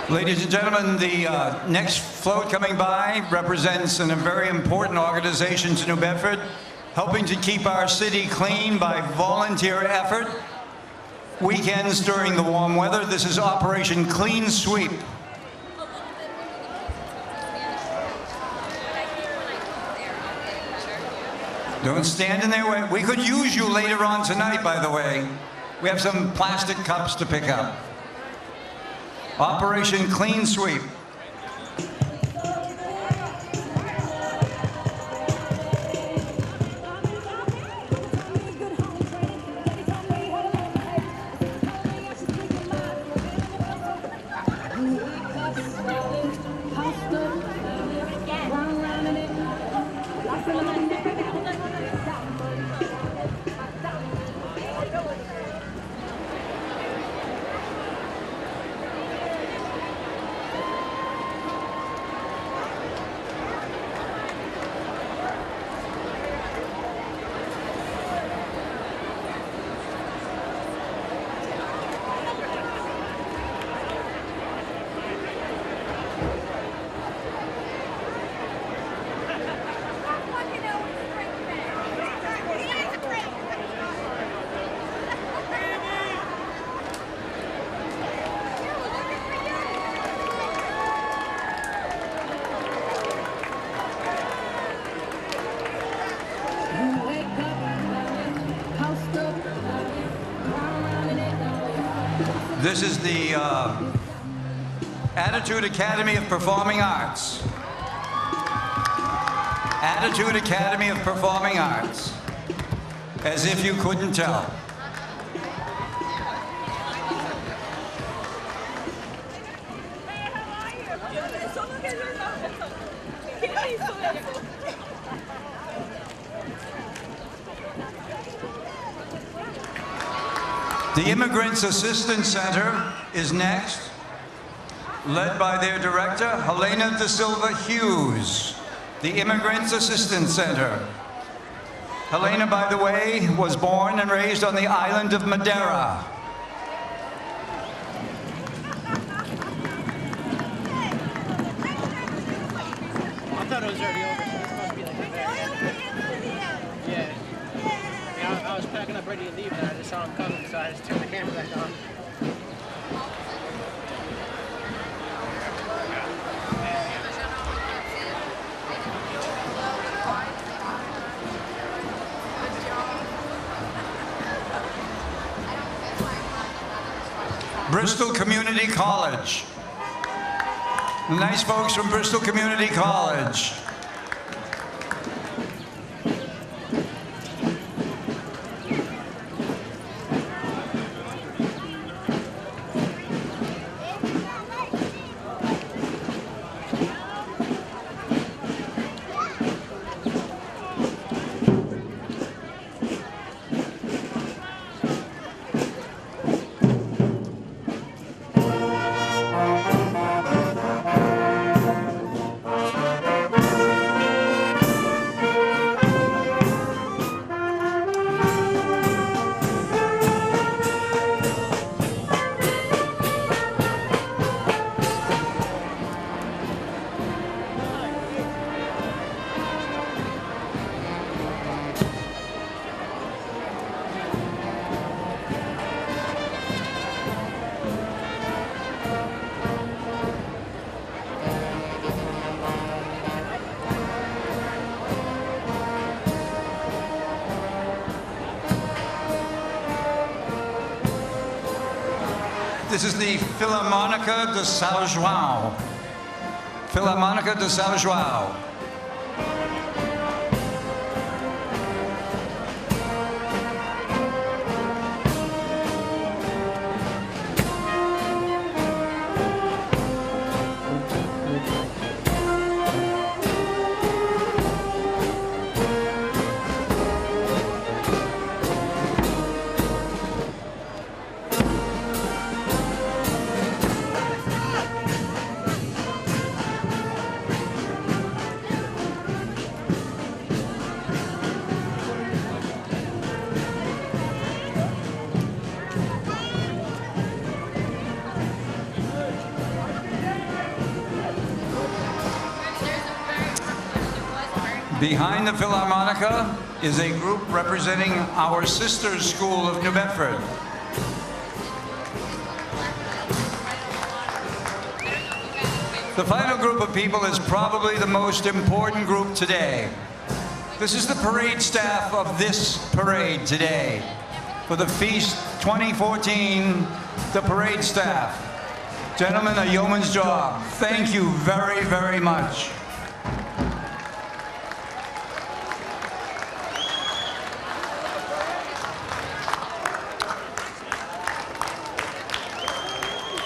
Ladies and gentlemen, the next float coming by represents a very important organization to New Bedford, helping to keep our city clean by volunteer effort. Weekends during the warm weather, this is Operation Clean Sweep. Don't stand in their way. We could use you later on tonight, by the way. We have some plastic cups to pick up. Operation Clean Sweep. This is the Attitude Academy of Performing Arts. Attitude Academy of Performing Arts. As if you couldn't tell. The Immigrants Assistance Center is next, led by their director, Helena da Silva Hughes. The Immigrants Assistance Center. Helena, by the way, was born and raised on the island of Madeira. I thought it was already over, so it's supposed to be like that. Yeah. I was packing up ready to leave, and I just saw him coming, so I just turned the camera back on. Bristol Community College. The nice folks from Bristol Community College. This is the Philharmonica de São João. Philharmonica de São João. Behind the Philharmonica is a group representing our sister school of New Bedford. The final group of people is probably the most important group today. This is the parade staff of this parade today. For the Feast 2014, the parade staff. Gentlemen, a yeoman's job. Thank you very, very much.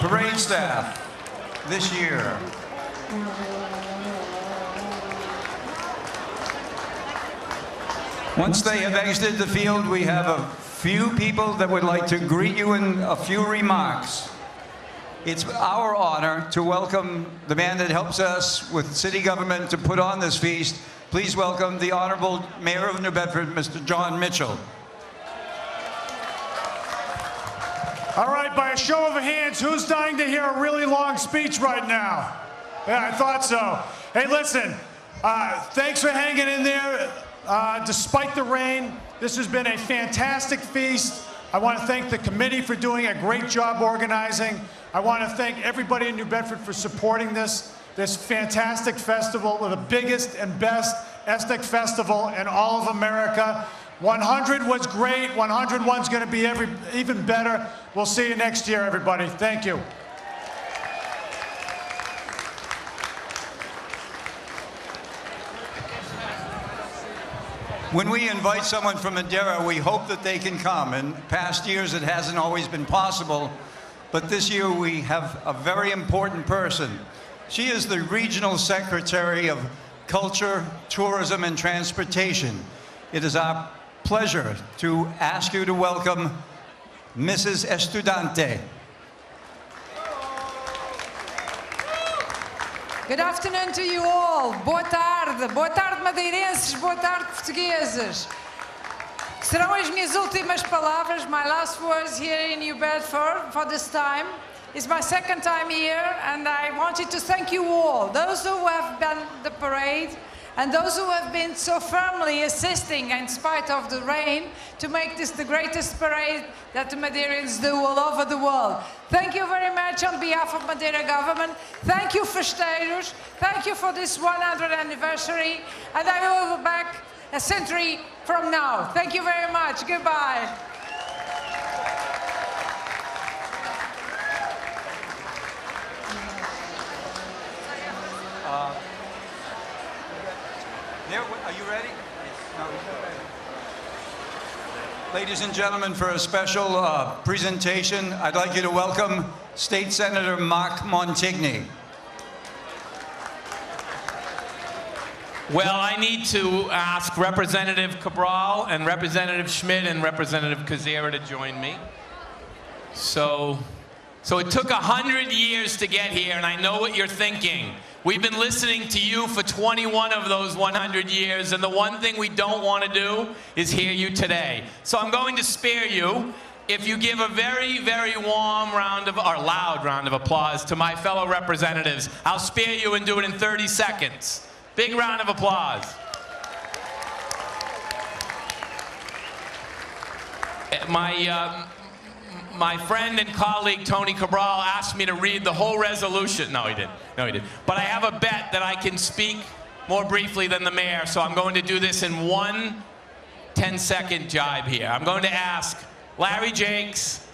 Parade staff this year. Once they have exited the field, we have a few people that would like to greet you in a few remarks. It's our honor to welcome the man that helps us with city government to put on this feast. Please welcome the Honorable Mayor of New Bedford, Mr. John Mitchell. All right, by a show of hands, who's dying to hear a really long speech right now? Yeah, I thought so. Hey, listen, thanks for hanging in there. Despite the rain, this has been a fantastic feast. I want to thank the committee for doing a great job organizing. I want to thank everybody in New Bedford for supporting this fantastic festival, the biggest and best ethnic festival in all of America. 100 was great. 101's going to be even better. We'll see you next year, everybody. Thank you. When we invite someone from Madeira, we hope that they can come. In past years, it hasn't always been possible, but this year we have a very important person. She is the Regional Secretary of Culture, Tourism, and Transportation. It is our pleasure to ask you to welcome Mrs. Estudante. Good afternoon to you all. Boa tarde. Boa tarde, madeirenses. Boa tarde, portugueses. Serão as minhas últimas palavras, my last words here in New Bedford for this time. It's my second time here, and I wanted to thank you all, those who have done the parade, and those who have been so firmly assisting in spite of the rain to make this the greatest parade that the Madeirans do all over the world. Thank you very much on behalf of Madeira government. Thank you, festeiros. Thank you for this 100th anniversary. And I will be back a century from now. Thank you very much. Goodbye. Are you ready? No. Ladies and gentlemen, for a special presentation, I'd like you to welcome State Senator Mark Montigny. Well, I need to ask Representative Cabral and Representative Schmidt and Representative Kazera to join me. So it took 100 years to get here, and I know what you're thinking. We've been listening to you for 21 of those 100 years, and the one thing we don't want to do is hear you today. So I'm going to spare you if you give a very, very warm round of, or loud round of applause to my fellow representatives. I'll spare you and do it in 30 seconds. Big round of applause. My friend and colleague, Tony Cabral, asked me to read the whole resolution. No, he didn't. No, he didn't. But I have a bet that I can speak more briefly than the mayor, so I'm going to do this in one 10-second jibe here. I'm going to ask Larry Jakes,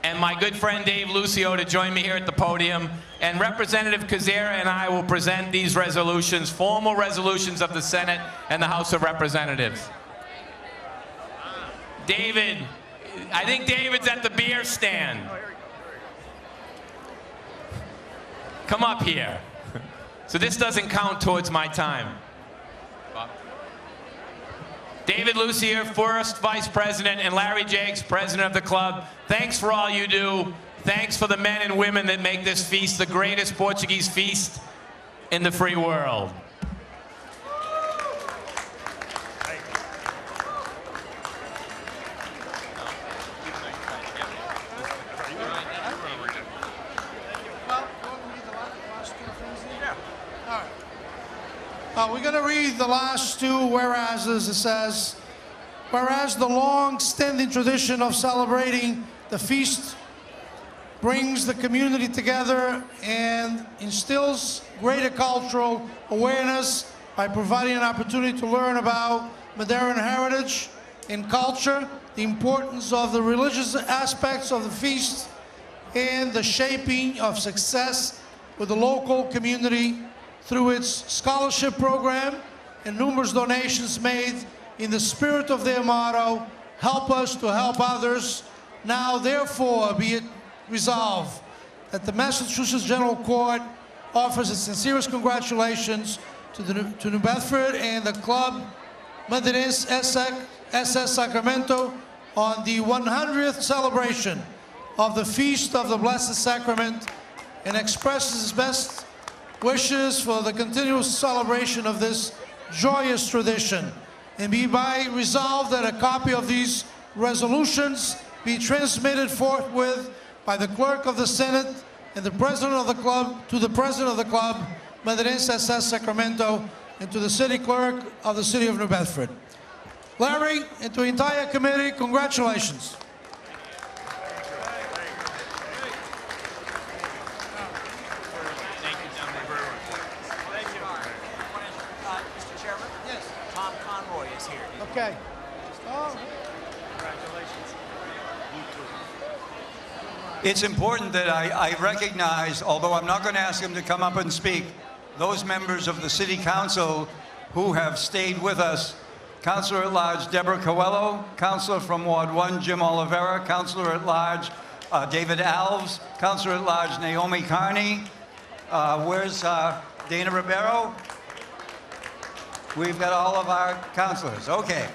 and my good friend Dave Lucio to join me here at the podium. And Representative Kazera and I will present these resolutions, formal resolutions of the Senate and the House of Representatives. David, I think David's at the beer stand. Come up here. So this doesn't count towards my time. David Lucier, first Vice President, and Larry Jakes, President of the club, thanks for all you do. Thanks for the men and women that make this feast the greatest Portuguese feast in the free world. We're going to read the last two whereases. It says, whereas the long-standing tradition of celebrating the feast brings the community together and instills greater cultural awareness by providing an opportunity to learn about Madeiran heritage and culture, the importance of the religious aspects of the feast, and the shaping of success with the local community through its scholarship program and numerous donations made in the spirit of their motto, help us to help others. Now, therefore, be it resolved that the Massachusetts General Court offers its sincerest congratulations to New Bedford and the Club Madeirense SS Sacramento on the 100th celebration of the Feast of the Blessed Sacrament, and expresses its best wishes for the continuous celebration of this joyous tradition. And be by resolved that a copy of these resolutions be transmitted forthwith by the clerk of the Senate and the president of the club to the president of the club, Madeirense SS Sacramento, and to the city clerk of the city of New Bedford. Larry, and to the entire committee, congratulations. Okay. Oh. Congratulations. It's important that I recognize, although I'm not going to ask him to come up and speak, those members of the City Council who have stayed with us. Councillor at Large Deborah Coelho, Councillor from Ward 1 Jim Oliveira, Councillor at Large David Alves, Councillor at Large Naomi Carney. Where's Dana Ribeiro? We've got all of our councillors. Okay.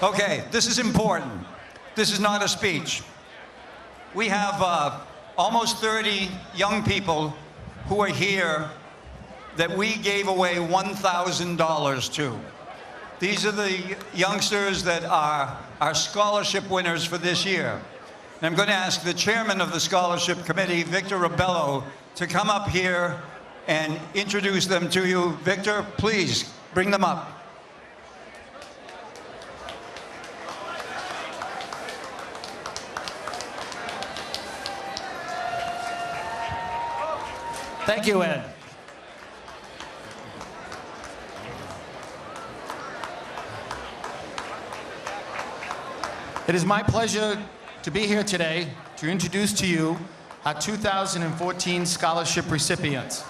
Okay, this is important. This is not a speech. We have almost 30 young people who are here that we gave away $1,000 to. These are the youngsters that are our scholarship winners for this year. And I'm going to ask the chairman of the scholarship committee, Victor Ribello, to come up here and introduce them to you. Victor, please bring them up. Thank you, Ed. It is my pleasure to be here today to introduce to you our 2014 scholarship recipients.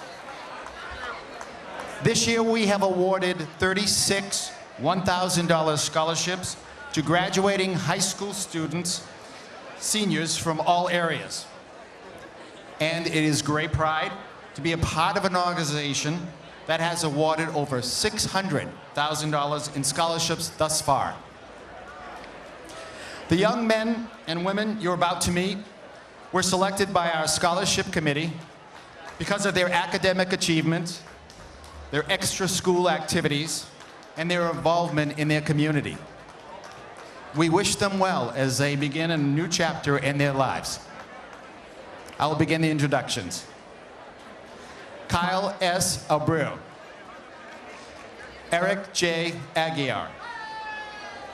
This year we have awarded 36 $1,000 scholarships to graduating high school students, seniors from all areas. And it is great pride to be a part of an organization that has awarded over $600,000 in scholarships thus far. The young men and women you're about to meet were selected by our scholarship committee because of their academic achievements, their extra school activities, and their involvement in their community. We wish them well as they begin a new chapter in their lives. I will begin the introductions. Kyle S. Abreu, Eric J. Aguiar,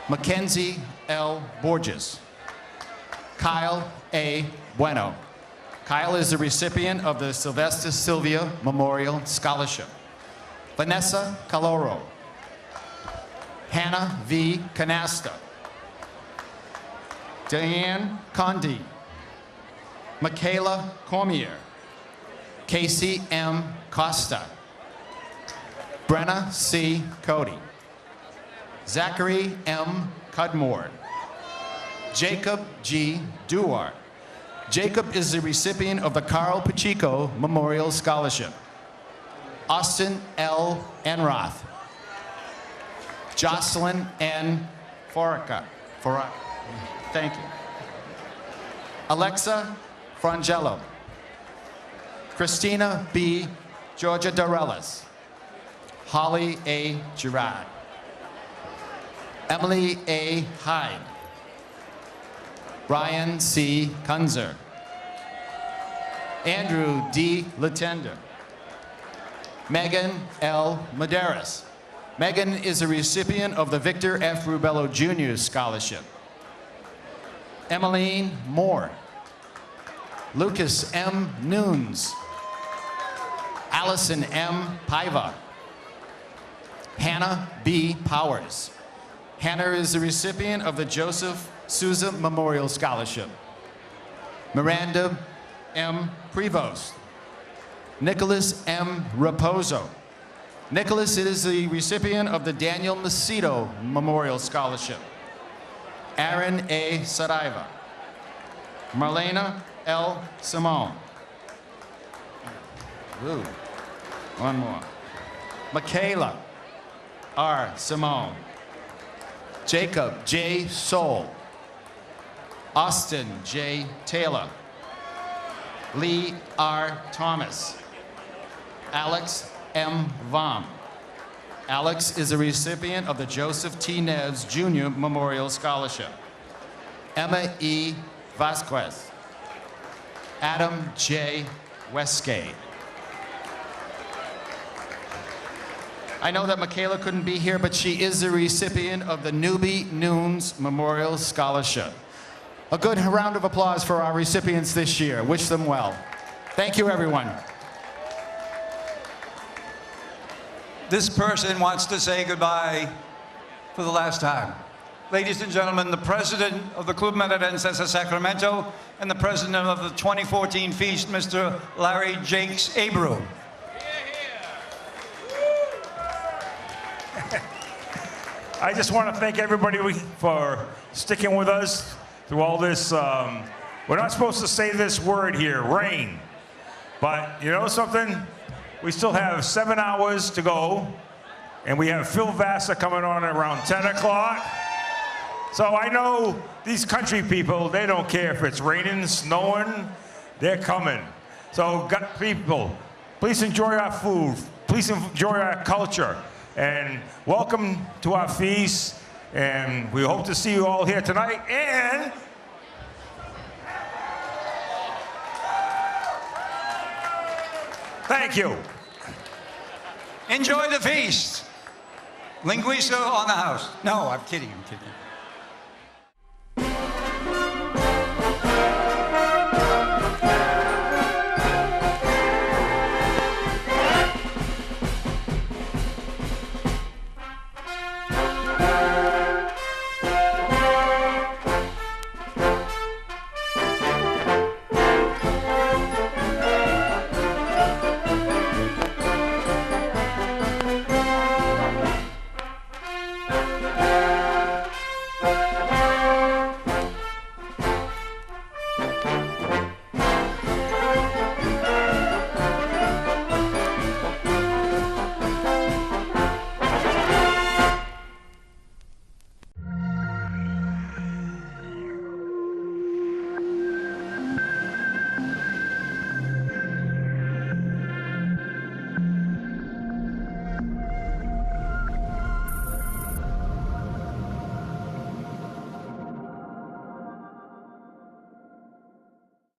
Mackenzie L. Borges, Kyle A. Bueno, Kyle is the recipient of the Sylvester Sylvia Memorial Scholarship. Vanessa Caloro. Hannah V. Canasta. Diane Condi. Michaela Cormier. Casey M. Costa. Brenna C. Cody. Zachary M. Cudmore. Jacob G. Duart. Jacob is the recipient of the Carl Pacheco Memorial Scholarship. Austin L. Enroth. Jocelyn N. Forica. Thank you. Alexa Frangello. Christina B. Georgia Dorelis. Holly A. Girard. Emily A. Hyde. Ryan C. Kunzer. Andrew D. Latender. Megan L. Maderas. Megan is a recipient of the Victor F. Rubello Jr. Scholarship. Emmeline Moore. Lucas M. Nunes. Allison M. Paiva. Hannah B. Powers. Hannah is the recipient of the Joseph Souza Memorial Scholarship. Miranda M. Prevost. Nicholas M. Raposo. Nicholas is the recipient of the Daniel Macedo Memorial Scholarship. Aaron A. Saraiva. Marlena L. Simone. Ooh, one more. Michaela R. Simone. Jacob J. Soul. Austin J. Taylor. Lee R. Thomas. Alex M. Vam. Alex is a recipient of the Joseph T. Neves Jr. Memorial Scholarship. Emma E. Vasquez. Adam J. Westgate. I know that Michaela couldn't be here, but she is the recipient of the Newbie Nunes Memorial Scholarship. A good round of applause for our recipients this year. Wish them well. Thank you, everyone. This person wants to say goodbye for the last time. Ladies and gentlemen, the president of the Club Medadenses of Sacramento and the president of the 2014 feast, Mr. Larry Jakes Abreu. I just want to thank everybody for sticking with us through all this. We're not supposed to say this word here, rain. But you know something? We still have 7 hours to go. And we have Phil Vassar coming on around 10 o'clock. So I know these country people, they don't care if it's raining, snowing, they're coming. So people, please enjoy our food. Please enjoy our culture. And welcome to our feast. And we hope to see you all here tonight. And thank you. Enjoy the feast. Linguiça on the house. No, I'm kidding.